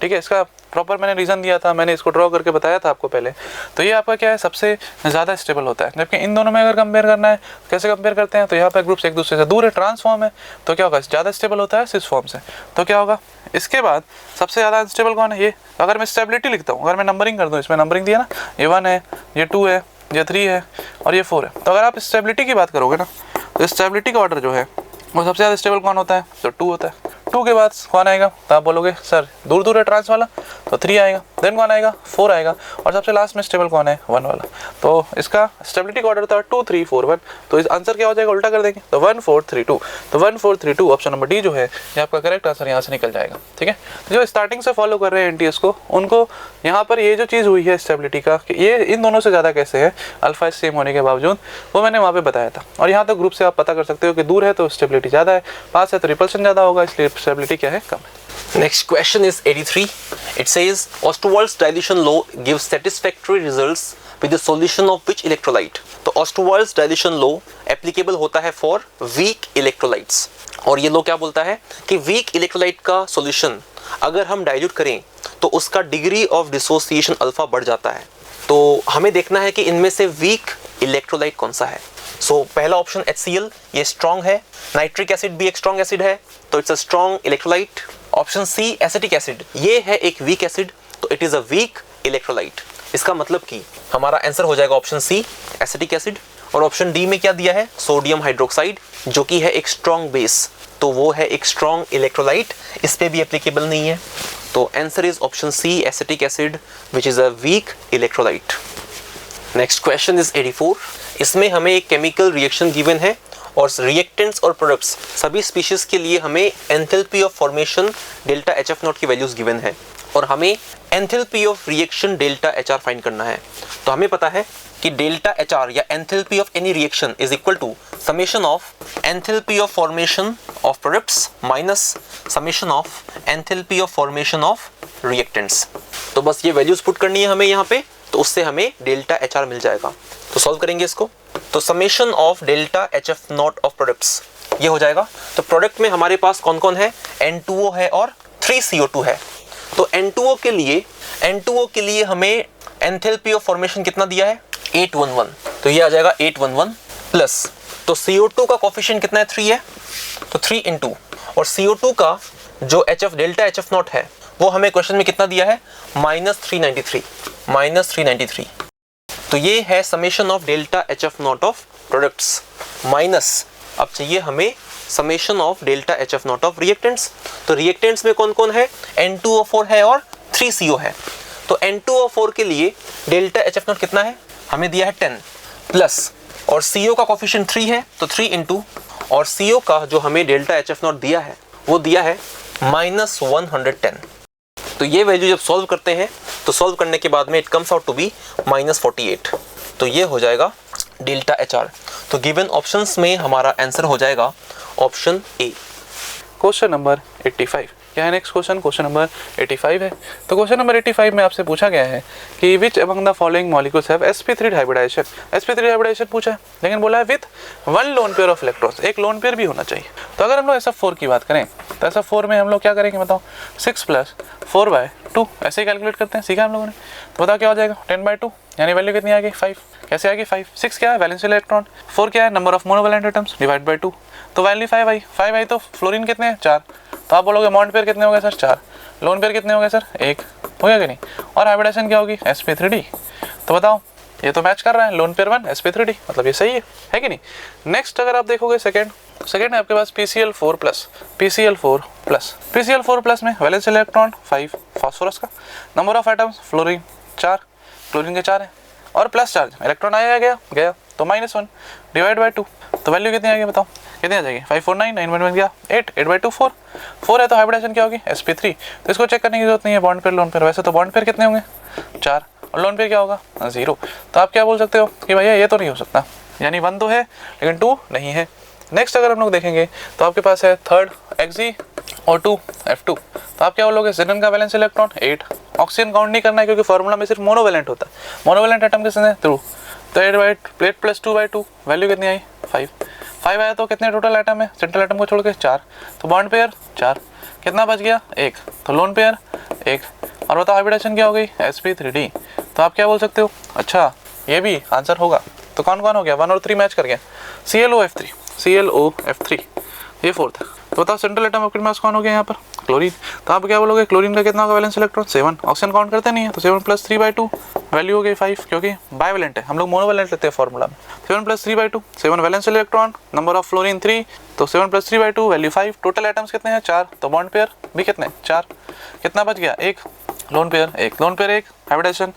ठीक है, इसका प्रॉपर मैंने रीज़न दिया था, मैंने इसको ड्रॉ करके बताया था आपको पहले। तो ये आपका क्या है, सबसे ज़्यादा स्टेबल होता है। जबकि इन दोनों में अगर कंपेयर करना है, कैसे कंपेयर करते हैं, तो यहाँ पर ग्रुप्स एक दूसरे से दूर है, ट्रांस फॉर्म है, तो क्या होगा, ज़्यादा स्टेबल होता है सिस फॉर्म से। तो क्या होगा, इसके बाद सबसे ज़्यादा अनस्टेबल कौन है, ये। अगर मैं स्टेबिलिटी लिखता हूँ, अगर मैं नंबरिंग कर दूँ, इसमें नंबरिंग दिया ना, ये 1 है, ये 2 है, ये 3 है और ये 4 है। तो अगर आप स्टेबिलिटी की बात करोगे ना, तो स्टेबिलिटी का ऑर्डर जो है वो सबसे ज़्यादा स्टेबल कौन होता है, तो 2 होता है। 2 के बाद कौन आएगा, तो आप बोलोगे सर दूर दूर है ट्रांस वाला, तो 3 आएगा। देन कौन आएगा, 4 आएगा। और सबसे लास्ट में स्टेबल कौन है, 1 वाला। तो इसका स्टेबिलिटी का ऑर्डर होता है 2 3 4 1। तो इस आंसर क्या हो जाएगा, उल्टा कर देंगे, तो 1 4 3 2। तो 1 4 3 2 ऑप्शन नंबर डी जो है ये आपका करेक्ट आंसर यहाँ से निकल जाएगा। ठीक है, तो जो स्टार्टिंग से फॉलो कर रहे हैं एनटीएस को, उनको यहाँ पर ये जो चीज़ हुई है स्टेबिलिटी का, कि ये इन दोनों से ज़्यादा कैसे है अल्फा सेम होने के बावजूद, वो मैंने वहाँ पे बताया था। और यहाँ तक ग्रुप से आप पता कर सकते हो कि दूर है तो स्टेबिलिटी ज़्यादा है, पास है तो रिपल्शन ज़्यादा होगा, इसलिए स्टेबिलिटी क्या है, कम है। Next question is 83. It says Ostwald's dilution law gives satisfactory results with the solution of which electrolyte? तो Ostwald's dilution law applicable होता है for weak electrolytes। और ये लो क्या बोलता है कि weak electrolyte का solution अगर हम dilute करें तो उसका degree of dissociation अल्फा बढ़ जाता है। तो हमें देखना है कि इनमें से weak electrolyte कौन सा है। सो पहला ऑप्शन HCl, ये स्ट्रॉन्ग है। नाइट्रिक एसिड भी एक स्ट्रॉन्ग एसिड है, तो it's a strong electrolyte. Option C acetic acid, ये है एक वीक एसिड, तो it is a weak electrolyte. इसका मतलब कि हमारा आंसर हो जाएगा ऑप्शन सी एसिटिक एसिड। और ऑप्शन डी में क्या दिया है, सोडियम हाइड्रोक्साइड, जो कि है एक स्ट्रॉन्ग बेस, तो वो है एक स्ट्रॉन्ग इलेक्ट्रोलाइट, इस पे भी एप्लीकेबल नहीं है। तो answer is option C acetic acid which is a weak electrolyte. Next question is 84। इसमें हमें एक केमिकल रिएक्शन गिवन है और रिएक्टेंट्स और प्रोडक्ट्स सभी स्पीशीज के लिए हमें enthalpy of formation delta HF0 की वैल्यूज गिवन है और हमें enthalpy of reaction delta HR find करना है। तो हमें पता है कि डेल्टा HR या enthalpy of any reaction is equal to summation of enthalpy of formation of products minus summation of enthalpy of formation of reactants. तो बस ये वैल्यूज पुट करनी है हमें यहाँ पे, तो उससे हमें डेल्टा HR मिल जाएगा। तो सॉल्व करेंगे इसको, तो summation of delta HF0 of products ये हो जाएगा। तो प्रोडक्ट में हमारे पास कौन कौन है, N2O है और 3CO2 है। तो N2O के लिए हमें एंथैल्पी ऑफ फॉर्मेशन कितना दिया है, 811। तो ये आ जाएगा 811 प्लस, तो CO2 का कोफिशिएंट कितना है, 3 है, तो 3 × और CO2 का जो डेल्टा HF0 है वो हमें क्वेश्चन में कितना दिया है, -393। तो ये है summation of delta HF0 of products minus, अब चाहिए हमें summation of delta HF0 of reactants. तो रिएक्टेंट्स में कौन कौन है, N2O4 है और 3CO है। तो N2O4 के लिए डेल्टा HF0 कितना है, हमें दिया है 10 प्लस, और CO का कोफिशिएंट 3 है, तो 3 × और CO का जो हमें डेल्टा HF0 दिया है वो दिया है -110। तो ये वैल्यू जब सॉल्व करते हैं तो सॉल्व करने के बाद में it comes out to be -48। तो ये हो जाएगा डेल्टा HR। तो गिवन ऑप्शंस में हमारा आंसर हो जाएगा ऑप्शन ए। क्वेश्चन नंबर 85 क्या है, नेक्स्ट क्वेश्चन नंबर 85 है। तो क्वेश्चन नंबर 85 में आपसे पूछा गया है कि which among the following molecules have sp3 hybridization. sp3 hybridization पूछा है, लेकिन बोला है with 1 lone pair of electrons, एक लोन पेयर भी होना चाहिए। तो अगर हम लोग SF4 की बात करें तो SF4 में हम लोग क्या करेंगे बताओ, 6 + 4/2 ऐसे ही कैलकुलेट करते हैं, सीखा हम लोगों ने। तो बताओ क्या हो जाएगा, 10/2, यानी वैल्यू कितनी आ गई, 5। कैसे आ गई 5, 6 क्या है वैलेंस इलेक्ट्रॉन, 4 क्या है number of monovalent atoms, divide by 2, तो वैल्यू 5 आई। तो फ्लोरीन कितने हैं, 4। तो आप बोलोगे बॉन्ड पेयर कितने हो गए सर, 4। लोन पेयर कितने हो गए सर, 1 हो गया कि नहीं। और हाइब्रिडाइजेशन क्या होगी, sp3d। तो बताओ ये तो मैच कर रहा है, लोन पेयर 1 sp3d, मतलब ये सही है कि नहीं। नेक्स्ट अगर आप देखोगे सेकंड है आपके पास PCl4+ में वैलेंस इलेक्ट्रॉन 5 फास्फोरस का, number of atoms fluorine 4, chlorine के 4 है, और प्लस चार्ज इलेक्ट्रॉन आया गया तो -1 डिवाइड बाय 2, तो वैल्यू कितनी आ गई बताओ, कितनी आ जाएगी, 549 911 गया 8/2 4 है। तो हाइब्रिडाइजेशन क्या होगी, sp3। तो इसको चेक करने की जरूरत नहीं है, बॉन्ड पेयर लोन पेयर, वैसे तो बॉन्ड पेयर कितने होंगे 4, और लोन पेयर क्या होगा 0। तो आप क्या बोल सकते हो कि भैया ये तो नहीं हो सकता, यानी 1 तो है लेकिन 2 नहीं है। नेक्स्ट अगर हम लोग देखेंगे तो आपके पास है 3rd Xg और 2 F2। तो आप क्या बोलोगे, जिनन का वैलेंस इलेक्ट्रॉन 8, ऑक्सीजन काउंट नहीं करना है क्योंकि फॉर्मूला में सिर्फ मोनोवैलेंट होता है, मोनोवैलेंट एटम किसने है, थ्रू। तो 8 + 2/2 वैल्यू कितनी आई, 5 आया। तो कितने टोटल एटम है, सेंट्रल एटम को छोड़ के 4, तो बॉन्ड पेयर 4, कितना बच गया 1, तो लोन पेयर 1, और बताओ हाइब्रिडेशन क्या हो गई, sp3d। तो आप क्या बोल सकते हो, अच्छा ये भी आंसर होगा। तो कौन कौन हो गया, 1 और 3 मैच कर गया, ClOF3 ये फोर्थ है। तो बताओ सेंट्रल एटम आपके पास कौन हो गया यहाँ पर, क्लोरीन। तो आप क्या बोलोगे, क्लोरीन का कितना होगा वैलेंस इलेक्ट्रॉन, 7। ऑक्सीजन काउंट करते नहीं है, तो 7 + 3/2 वैल्यू हो गई 5, क्योंकि बाइवेलेंट है, हम लोग मोनोवेलेंट लेते हैं फॉर्मूला में। 7 + 3/2, 7 valence electron, number of fluorine 3, तो 7 + 3/2 वैल्यू 5। टोटल एटम्स कितने हैं, 4, तो बॉन्ड पेयर भी कितने, 4। कितना बच गया, एक लोन पेयर, एक लोन पेयर, एक हाइब्रिडेशन,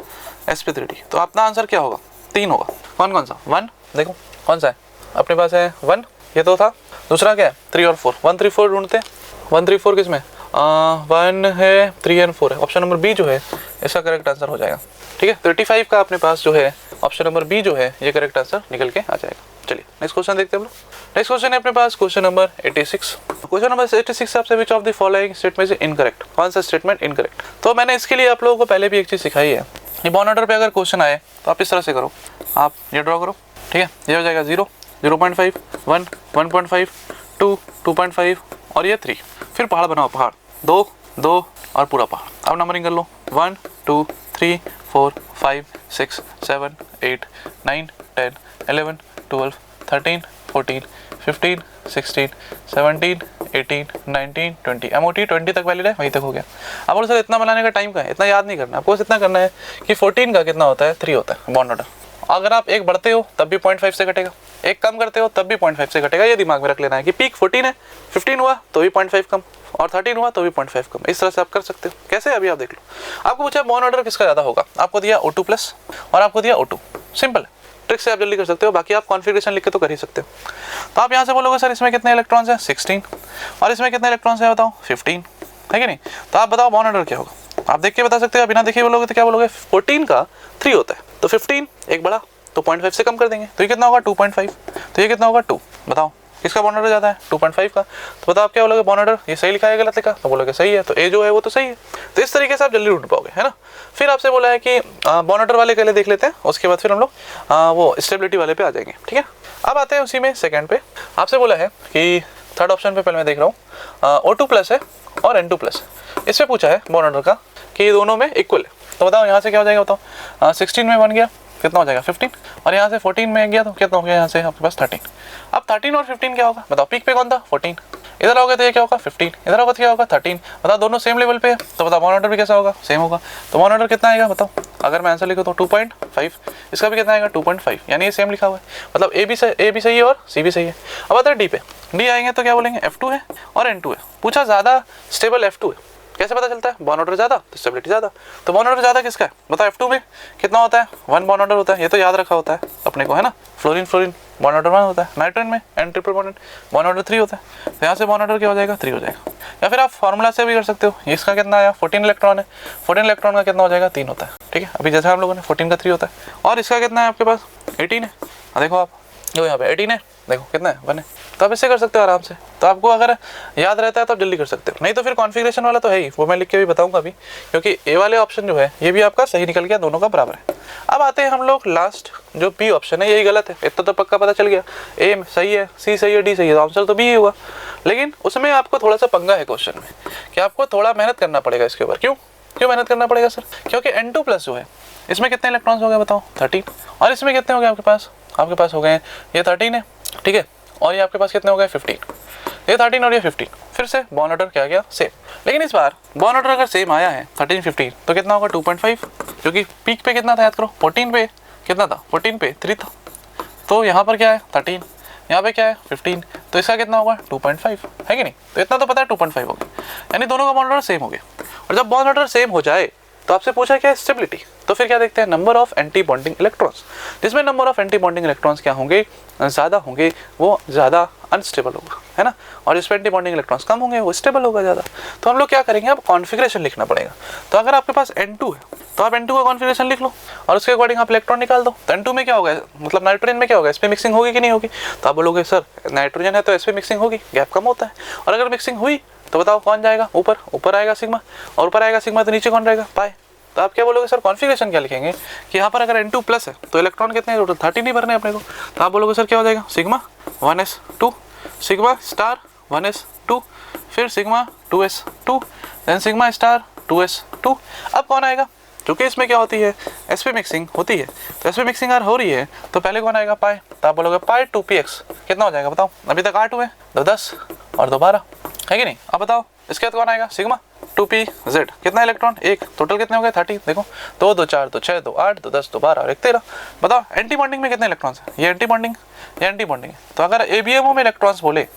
sp3d। तो अपना आंसर क्या होगा, 3 होगा। कौन कौन सा, 1 देखो कौन सा है अपने पास है, 1 ये तो था। दूसरा क्या है, 3 और 4, 1 3 4 ढूंढते हैं। 1 3 4 किस में, 1 है, 3 एंड 4 है। ऑप्शन नंबर बी जो है इसका करेक्ट आंसर हो जाएगा। ठीक है, 35 का अपने पास जो है ऑप्शन नंबर बी जो है ये करेक्ट आंसर निकल के आ जाएगा। चलिए नेक्स्ट क्वेश्चन देखते हैं हम लोग। नेक्स्ट क्वेश्चन है अपने पास क्वेश्चन नंबर 86। क्वेश्चन नंबर 86 आपसे विच of the following statement is incorrect, कौन सा स्टेटमेंट इनकरेक्ट। तो मैंने इसके लिए आप लोगों को पहले भी एक चीज सिखाई है, ये बॉन्ड ऑर्डर पे अगर क्वेश्चन आए तो आप इस तरह से करो, आप ये ड्रॉ करो। ठीक है, ये हो जाएगा 0 0.5 1 1.5 2 2.5 और ये 3। फिर पहाड़ बनाओ, पहाड़ 2 2 और पूरा पहाड़। अब नंबरिंग कर लो, 1 2 3 4 5 6 7 8 9 10 11 12 13 14 15 16 17 18 19 20 MOT 20 तक वैलिड है, वहीं तक हो गया। अब और सर इतना बनाने का टाइम का है, इतना याद नहीं करना आपको, बस इतना करना है कि 14 का कितना होता है, 3 होता है बॉन्ड ऑर्डर। अगर आप एक बढ़ते हो तब भी 0.5 से घटेगा, एक कम करते हो तब भी 0.5 से घटेगा। ये दिमाग में रख लेना है कि पीक 14 है, 15 हुआ तो भी 0.5 कम और 13 हुआ तो भी 0.5 कम। इस तरह से आप कर सकते हो। कैसे, अभी आप देख लो। आपको पूछा बॉन्ड ऑर्डर किसका ज़्यादा होगा, आपको दिया O2+ और आपको दिया O2। सिंपल है, ट्रिक से आप जल्दी कर सकते हो। बाकी आप कॉन्फ़िगरेशन लिख के तो कर ही सकते हो। तो आप यहाँ से बोलोगे सर इसमें कितने इलेक्ट्रॉन्स हैं, 16 और इसमें कितने इलेक्ट्रॉन्स हैं बताओ, 15 है कि नहीं। तो आप बताओ बॉन्ड ऑर्डर क्या होगा, आप देख के बता सकते हो, बिना देखे बोलोगे तो क्या बोलोगे, 14 का 3 होता है तो 15 एक बड़ा तो 0.5 से कम कर देंगे, तो ये कितना होगा 2.5, तो ये कितना होगा 2। बताओ किसका बॉन्ड ऑर्डर ज़्यादा है, 2.5 का। तो बताओ आप क्या बोलोगे, बॉन्ड ऑर्डर ये सही लिखा है गलत लिखा, तो बोलोगे सही है, तो ए जो है वो तो सही है। तो इस तरीके से आप जल्दी ढूंढ पाओगे, है ना। फिर आपसे बोला है कि बॉन्ड ऑर्डर वाले पहले देख लेते हैं, उसके बाद फिर हम लोग वो स्टेबिलिटी वाले पे आ जाएंगे। ठीक है, अब आते हैं उसी में सेकेंड पे। आपसे बोला है कि थर्ड ऑप्शन पे पहले मैं देख रहा हूँ, O2+ है और N2+। इसमें पूछा है बॉन्ड ऑर्डर का कि ये दोनों में इक्वल है। तो बताओ यहाँ से क्या हो जाएगा, बताओ 16 में 1 गया कितना हो जाएगा 15 और यहाँ से 14 में गया तो कितना हो गया यहाँ से आपके पास 13। अब 13 और 15 क्या होगा बताओ, पीक पे कौन था 14, इधर आओगे तो ये क्या होगा 15, इधर आओगे तो क्या होगा 13। बताओ दोनों सेम लेवल पे है, तो बताओ बॉन्ड ऑर्डर भी कैसा होगा, सेम होगा। तो बॉन्ड ऑर्डर कितना आएगा बताओ, अगर मैं आंसर लिखूँ तो 2.5, इसका भी कितना आएगा 2.5, यानी ये सेम लिखा हुआ है, मतलब ए भी सही है और सी भी सही है। अब आता है डी पे, डी आएंगे तो क्या बोलेंगे F2 है और N2 है। पूछा ज़्यादा स्टेबल F2 है, कैसे पता चलता है, बॉन्ड ऑर्डर ज़्यादा तो स्टेबिलिटी ज़्यादा। तो बॉन्ड ऑर्डर ज़्यादा किसका है बताओ, F2 में कितना होता है 1 बॉन्ड ऑर्डर होता है, ये तो याद रखा होता है अपने को, है ना। फ्लोरीन बॉन्ड ऑर्डर 1 होता है, नाइट्रोजन में N ट्रिपल बॉन्ड ऑर्डर 3 होता है। तो यहाँ से बॉन्ड ऑर्डर क्या हो जाएगा 3 हो जाएगा। या फिर आप फार्मूला से भी कर सकते हो, इसका कितना आया 14 इलेक्ट्रॉन है, 14 इलेक्ट्रॉन का कितना हो जाएगा 3 होता है। ठीक है, अभी जैसे हम लोगों ने 14 का 3 होता है और इसका कितना है आपके पास 18 है। देखो आप जो यहाँ पे 18 है, देखो कितना है 1 है, तो आप इससे कर सकते हो आराम से। तो आपको अगर याद रहता है तो आप जल्दी कर सकते हो, नहीं तो फिर कॉन्फ़िगरेशन वाला तो है ही, वो मैं लिख के भी बताऊंगा अभी, क्योंकि ए वाले ऑप्शन जो है ये भी आपका सही निकल गया, दोनों का बराबर है। अब आते हैं हम लोग लास्ट, जो बी ऑप्शन है यही गलत है, इतना तो पक्का पता चल गया, ए सही है, सी सही है, डी सही है, तो आंसर तो बी ही हुआ। लेकिन उसमें आपको थोड़ा सा पंगा है क्वेश्चन में कि आपको थोड़ा मेहनत करना पड़ेगा इसके ऊपर। क्यों मेहनत करना पड़ेगा सर, क्योंकि N2+ जो है इसमें कितने इलेक्ट्रॉन्स हो गए बताओ 13, और इसमें कितने हो गए आपके पास हो गए ये 13 है, ठीक है, और ये आपके पास कितने हो गए 15, ये 13 और ये 15। फिर से बॉन्ड ऑर्डर क्या गया सेम, लेकिन इस बार बॉन्ड ऑर्डर अगर सेम आया है 13 15 तो कितना होगा 2.5, क्योंकि पीक पे कितना था याद करो, 14 पे कितना था, 14 पे 3 था, तो यहाँ पर क्या है 13, यहाँ पे क्या है 15, तो इसका कितना होगा 2.5 है कि नहीं। तो इतना तो पता है 2.5 हो गया, यानी दोनों का बॉन्ड ऑर्डर सेम हो गया। और जब बॉन्ड ऑर्डर सेम हो जाए तो आपसे पूछा क्या है स्टेबिलिटी, तो फिर क्या देखते हैं number of anti bonding electrons, जिसमें number of anti bonding electrons क्या होंगे ज़्यादा होंगे वो ज़्यादा अनस्टेबल होगा, है ना, और जिसमें एंटी बॉन्डिंग इलेक्ट्रॉन्स कम होंगे वो स्टेबल होगा ज़्यादा। तो हम लोग क्या करेंगे, अब कॉन्फ़िगरेशन लिखना पड़ेगा। तो अगर आपके पास N2 है तो आप N2 का कॉन्फ़िगरेशन लिख लो और उसके अकॉर्डिंग आप इलेक्ट्रॉन निकाल दो। तो N2 में क्या होगा, मतलब नाइट्रोजन में क्या होगा, sp मिक्सिंग होगी कि नहीं होगी, तो आप बोलोगे सर नाइट्रोजन है तो sp मिक्सिंग होगी, गैप कम होता है, और अगर मिक्सिंग हुई तो बताओ कौन जाएगा ऊपर आएगा सिग्मा, और ऊपर आएगा सिग्मा तो नीचे कौन रहेगा पाई। तो आप क्या बोलोगे सर कॉन्फ़िगरेशन क्या लिखेंगे कि यहाँ पर अगर N2+ है तो इलेक्ट्रॉन कितने टोटल 13 ही भरने अपने को। तो आप बोलोगे सर क्या हो जाएगा sigma 1s2, sigma star 1s2, फिर sigma 2s2, then sigma star 2s2। अब कौन आएगा, क्योंकि इसमें क्या होती है, sp मिक्सिंग होती है, तो sp मिक्सिंग अगर हो रही है तो पहले कौन आएगा, पाई, तो आप बोलोगे पाई 2px कितना हो जाएगा बताओ, अभी तक 8 हुए, 10 और 2 12 है कि नहीं। अब बताओ इसके बाद कौन आएगा, सिग्मा 2pz, कितना इलेक्ट्रॉन, एक, टोटल कितने हो गए 30, देखो 2 2 4 2 6 2 8 2 10 2 12 और 1 13। बताओ एंटी बॉन्डिंग में कितने इलेक्ट्रॉन्स हैं, ये एंटी बॉन्डिंग, ये एंटी बॉन्डिंग है। तो अगर ABMO में इलेक्ट्रॉन्स बोले,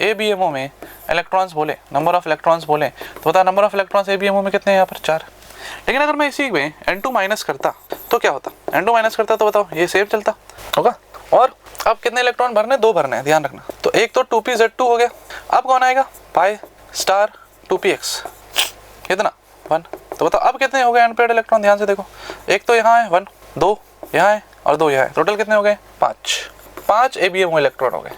ABMO में इलेक्ट्रॉन्स बोले, नंबर ऑफ इलेक्ट्रॉन्स बोले, तो बताओ नंबर ऑफ इलेक्ट्रॉन्स ABMO में कितने हैं यहाँ पर 4। लेकिन अगर मैं इसी में N2 माइनस करता तो क्या होता, N2 माइनस करता तो बताओ ये सेम चलता होगा। और अब कितने इलेक्ट्रॉन भरने, 2 भरने हैं, ध्यान रखना। तो एक तो 2pz2 हो गया, अब कौन आएगा, पाई स्टार 2px कितना 1। तो बताओ अब कितने हो गए अनपेयर्ड इलेक्ट्रॉन, ध्यान से देखो, एक तो यहाँ है 1, 2 यहाँ है और 2 यहाँ है, टोटल कितने हो गए 5 ABMO इलेक्ट्रॉन हो गए।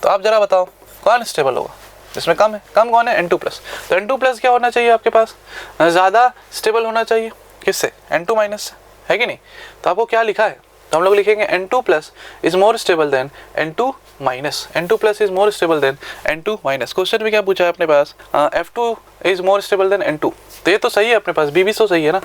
तो आप जरा बताओ कौन स्टेबल होगा, जिसमें कम है, कम कौन है N2 प्लस। तो N2 प्लस क्या होना चाहिए आपके पास, ज़्यादा स्टेबल होना चाहिए, किससे, N2 माइनस से, है कि नहीं। तो आपको क्या लिखा है, तो हम लोग लिखेंगे N2 plus is more stable then N2 minus, N2 plus is more stable then N2 minus. Question में क्या पूछा है अपने पास, F2 is more stable then N2, तो ये तो सही है अपने पास, B भी तो सही है ना।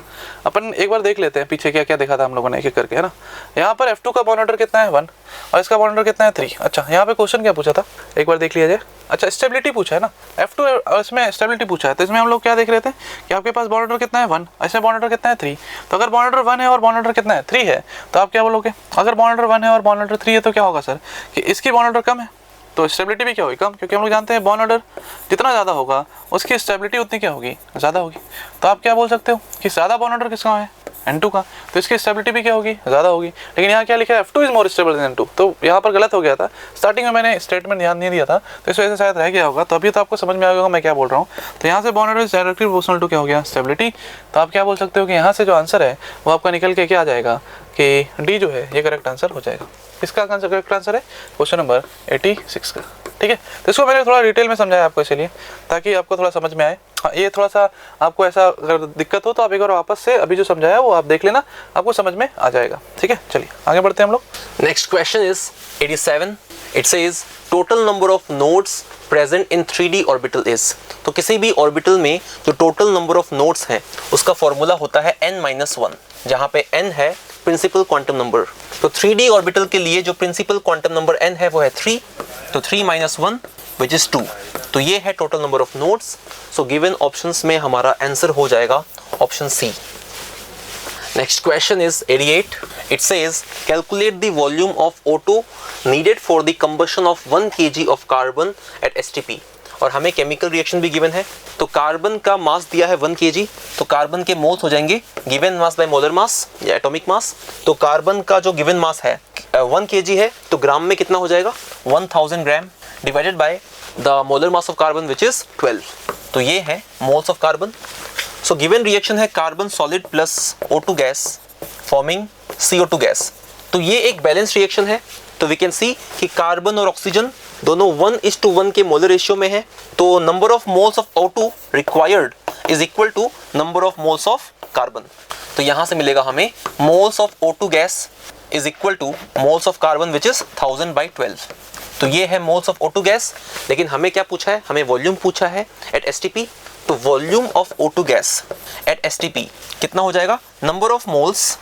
अपन एक बार देख लेते हैं पीछे क्या क्या देखा था हम लोगों ने एक एक करके, है ना। यहाँ पर F2 का बॉन्ड ऑर्डर कितना है 1 और इसका बॉन्ड ऑर्डर कितना है 3। अच्छा यहाँ पे क्वेश्चन क्या पूछा था, एक बार देख लिया जाए। अच्छा स्टेबिलिटी पूछा है ना, F2 और इसमें स्टेबिलिटी पूछा है, तो इसमें हम लोग क्या देख रहे थे कि आपके पास बॉन्ड ऑर्डर कितना है 1, इसमें बॉन्ड ऑर्डर कितना है 3। तो अगर बॉन्ड ऑर्डर 1 है और बॉन्ड ऑर्डर कितना है 3 है, तो आप क्या बोलोगे, अगर बॉन्ड ऑर्डर 1 है और बॉन्ड ऑर्डर 3 है तो क्या होगा सर, कि इसकी बॉन्ड ऑर्डर कम है तो स्टेबिलिटी भी क्या होगी कम, क्योंकि हम लोग जानते हैं बॉन्ड ऑर्डर जितना ज़्यादा होगा उसकी स्टेबिलिटी उतनी क्या होगी, ज़्यादा होगी। तो आप क्या बोल सकते हो कि ज़्यादा बॉन्ड ऑर्डर किसका है, N2 का, तो इसकी स्टेबिलिटी भी क्या होगी, ज़्यादा होगी। लेकिन यहाँ क्या लिखा है, F2 is more stable then N2, तो यहाँ पर गलत हो गया था, स्टार्टिंग में मैंने स्टेटमेंट ध्यान नहीं दिया था, तो इस वजह से शायद रह गया होगा। तो अभी तो आपको समझ में आ गया होगा मैं क्या बोल रहा हूँ। तो यहाँ से bond order is directly proportional to क्या हो गया, स्टेबिलिटी। तो आप क्या बोल सकते हो कि यहाँ से जो आंसर है वो आपका निकल के क्या आ जाएगा कि डी जो है ये करेक्ट आंसर हो जाएगा। इसका करेक्ट आंसर है क्वेश्चन नंबर 86 का, ठीक है। तो इसको मैंने थोड़ा डिटेल में समझाया आपको इसलिए ताकि आपको थोड़ा समझ में आए। हाँ ये थोड़ा सा आपको ऐसा अगर दिक्कत हो तो आप एक बार वापस से अभी जो समझाया वो आप देख लेना, आपको समझ में आ जाएगा, ठीक है। चलिए आगे बढ़ते हैं हम लोग। Next question is 87। It says total number of nodes present in 3D orbital is. तो किसी भी ऑर्बिटल में जो टोटल नंबर ऑफ नोड्स हैं उसका फॉर्मूला होता है n-1, जहाँ पे n है प्रिंसिपल क्वांटम नंबर। तो 3D ऑर्बिटल के लिए जो प्रिंसिपल क्वांटम नंबर n है वो है 3, तो 3 - 1 विच इज 2। तो ये है total number of nodes. So given options में हमारा आंसर हो जाएगा option C. Next question is 88. It says calculate the volume of O2 needed for the combustion of 1 kg of carbon at STP। और हमें chemical reaction भी given है। तो carbon का मास दिया है 1 kg, तो कार्बन के मोल्स हो जाएंगे given mass by molar mass या एटॉमिक मास। तो कार्बन का जो गिवन मास है 1 kg है, तो ग्राम में कितना हो जाएगा 1000 gram divided by the molar mass of carbon which is 12। तो ये है moles of carbon. So given reaction है carbon solid plus O2 gas forming CO2 gas. तो ये एक बैलेंस रिएक्शन है। तो वी कैन सी कि कार्बन और ऑक्सीजन दोनों 1:1 के मोलर रेशियो में है। तो number of moles of O2 required is equal to number of moles of carbon. तो यहाँ से मिलेगा हमें moles of O2 gas is equal to moles of carbon which is 1000/12। तो ये है मोल्स ऑफ O2 गैस। लेकिन हमें क्या पूछा है, हमें वॉल्यूम पूछा है एट STP। तो volume of O2 gas at STP कितना हो जाएगा, number of moles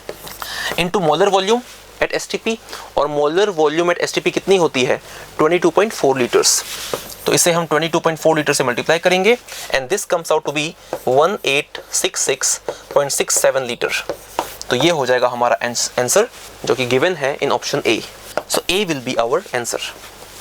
into molar volume at STP। और मोलर वॉल्यूम एट STP कितनी होती है 22.4 लीटर्स। तो इसे हम 22.4 लीटर से मल्टीप्लाई करेंगे and this comes out to be 1866.67 litre. तो ये हो जाएगा हमारा आंसर जो कि गिवन है in option A. So A will be our answer.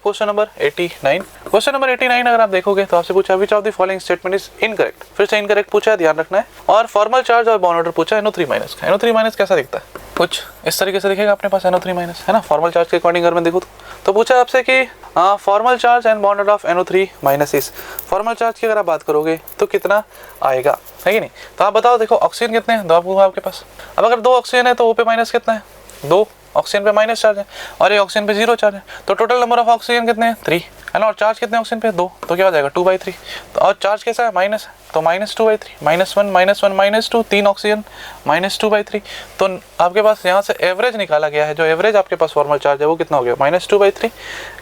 Question number 89। Question number 89 अगर आप देखोगे तो आपसे पूछा which of the following statement is incorrect. फिर से इनकरेक्ट पूछा है, ध्यान रखना है। और फॉर्मल चार्ज और बॉन्ड ऑर्डर पूछा है NO3 माइनस का। NO3 माइनस कैसा दिखता है, कुछ इस तरीके से दिखेगा अपने पास NO3 माइनस, है ना। फॉर्मल चार्ज के अकॉर्डिंग अगर मैं देखूँ तो पूछा है आपसे कि formal charge and bond order of NO3 minus is. Formal charge की अगर आप बात करोगे तो कितना आएगा, है कि नहीं। तो आप बताओ, देखो ऑक्सीजन कितने हैं, 2 आपके पास। अब अगर 2 ऑक्सीजन है तो O पे माइनस कितना है 2, ऑक्सीजन पे माइनस चार्ज है और ये ऑक्सीजन पे 0 चार्ज है, तो टोटल नंबर ऑफ ऑक्सीजन कितने हैं 3 है ना, और चार्ज कितने ऑक्सीजन पे 2, तो क्या हो जाएगा 2/3। तो और चार्ज कैसा है माइनस है, तो -2/3, -1 -2 3 ऑक्सीजन -2/3। तो आपके पास यहाँ से एवरेज निकाला गया है, जो एवरेज आपके पास फॉर्मल चार्ज है वो कितना हो गया -2/3।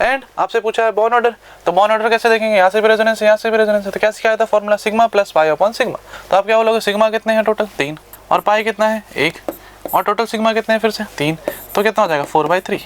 एंड आपसे पूछा है बॉन्ड ऑर्डर, तो बॉन्ड ऑर्डर कैसे देखेंगे, यहाँ से भी रेजोनेंस है, यहाँ से भी रेजोनेंस है, तो क्या सिखाया था formula sigma plus pi upon sigma. तो आप क्या बोलोगे सिग्मा कितने हैं टोटल 3 और पाई कितना है 1 और टोटल सिग्मा कितने हैं फिर से 3, तो कितना हो जाएगा 4/3।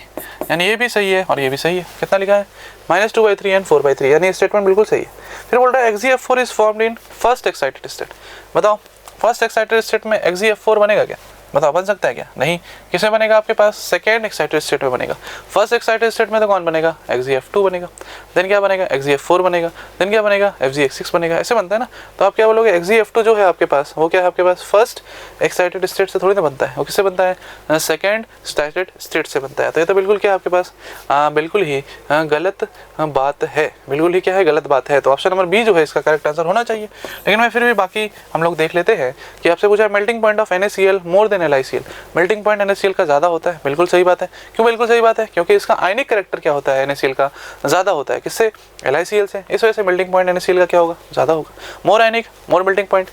यानी ये भी सही है और ये भी सही है, कितना लिखा है -2/3 एंड 4/3, यानी स्टेटमेंट बिल्कुल सही है। फिर बोल रहा है XeF4 is formed in first excited state. बताओ फर्स्ट एक्साइटेड स्टेट में XeF4 बनेगा क्या, बताओ बन सकता है क्या, नहीं। किसमें बनेगा आपके पास सेकेंड एक्साइटेड स्टेट में बनेगा। फर्स्ट एक्साइटेड स्टेट में तो कौन बनेगा XeF2 बनेगा, देन क्या बनेगा XeF4 बनेगा, देन क्या बनेगा FgX6 बनेगा, ऐसे बनता है ना। तो आप क्या बोलोगे XeF2 जो है आपके पास वो क्या है आपके पास फर्स्ट एक्साइटेड स्टेट से थोड़ी ना बनता है, वो किससे बनता है सेकेंड एक्साइटेड स्टेट से बनता है। तो ये तो बिल्कुल क्या है आपके पास बिल्कुल ही गलत बात है, बिल्कुल ही क्या है गलत बात है। तो ऑप्शन नंबर बी जो है इसका करेक्ट आंसर होना चाहिए। लेकिन मैं फिर भी बाकी हम लोग देख लेते हैं कि आपसे पूछा है melting point of NaCl more than LiCl, melting point NaCl का ज़्यादा होता है, बिल्कुल सही बात है। क्यों बिल्कुल सही बात है, क्योंकि इसका आयनिक कैरेक्टर क्या होता है NaCl का ज़्यादा होता है, किससे LiCl से, इस वजह से मेल्टिंग पॉइंट NaCl का क्या होगा ज़्यादा होगा, more ionic more melting point.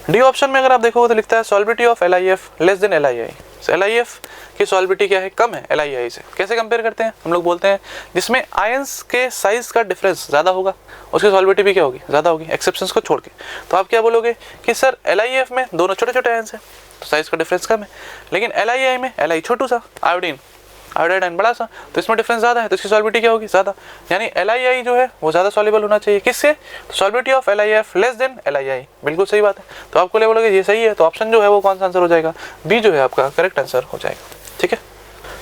D option में अगर आप देखोगे तो लिखता है solubility of LiF less than LiI, LiF की सॉल्बिलिटी क्या है कम है LiI से। कैसे कंपेयर करते हैं, हम लोग बोलते हैं जिसमें आयंस के साइज का डिफरेंस ज़्यादा होगा उसकी सॉल्बिलिटी भी क्या होगी ज़्यादा होगी, एक्सेप्शंस को छोड़ के। तो आप क्या बोलोगे कि सर LiF में दोनों छोटे छोटे आयंस हैं तो साइज का डिफरेंस कम है, लेकिन LiI में Li छोटू सा, आयोडीन आयोडाइड बड़ा सा, तो इसमें डिफरेंस ज़्यादा है तो इसकी सॉल्बिलिटी क्या होगी ज़्यादा। यानी LiI जो है वो ज़्यादा सॉल्युबल होना चाहिए, किससे, तो solubility of LiF less than LiI, बिल्कुल सही बात है। तो आपको ले बोलोगे ये सही है, तो ऑप्शन जो है वो कौन सा आंसर हो जाएगा, बी जो है आपका करेक्ट आंसर हो जाएगा। ठीक है,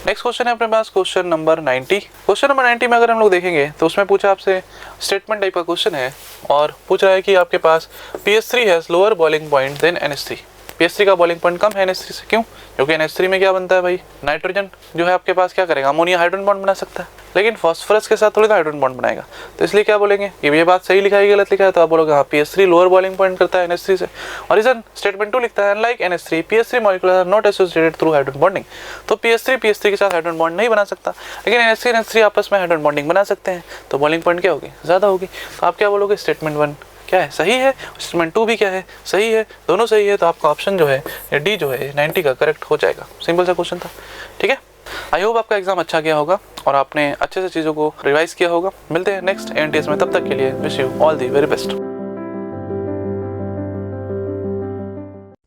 नेक्स्ट क्वेश्चन है अपने पास क्वेश्चन नंबर 90। क्वेश्चन नंबर 90 में अगर हम लोग देखेंगे तो उसमें पूछा आपसे स्टेटमेंट टाइप का क्वेश्चन है और पूछ रहा है कि आपके पास PS3 has lower boiling point than NH3। PS3 का बॉइलिंग पॉइंट कम है NH3 से, क्यों, क्योंकि NH3 में क्या बनता है भाई, नाइट्रोजन जो है आपके पास क्या करेगा, अमोनिया हाइड्रोजन बॉन्ड बना सकता है, लेकिन फास्फोरस के साथ थोड़ी ना हाइड्रोजन बॉन्ड बनाएगा। तो इसलिए क्या बोलेंगे कि ये बात सही लिखा है गलत लिखा है, तो आप बोलोगे हाँ PS3 लोअर बॉइलिंग पॉइंट करता है NH3 से। और रीजन स्टेटमेंट 2 लिखता है unlike NH3 PS3 molecule are not associated through hydrogen bonding. तो PS3 के साथ हाइड्रोजन बॉन्ड नहीं बना सकता, लेकिन NH3 आपस में हाइड्रोजन बॉन्डिंग बना सकते हैं, तो बॉइलिंग पॉइंट क्या होगी ज़्यादा होगी। तो आप क्या बोलोगे स्टेटमेंट 1 क्या है सही है, स्टेटमेंट 2 भी क्या है सही है, दोनों सही है। तो आपका ऑप्शन जो है डी जो है 90 का करेक्ट हो जाएगा। सिंपल सा क्वेश्चन था, ठीक है। आई होप आपका एग्जाम अच्छा गया होगा और आपने अच्छे से चीज़ों को रिवाइज किया होगा। मिलते हैं नेक्स्ट ANTS में, तब तक के लिए wish you all the very best.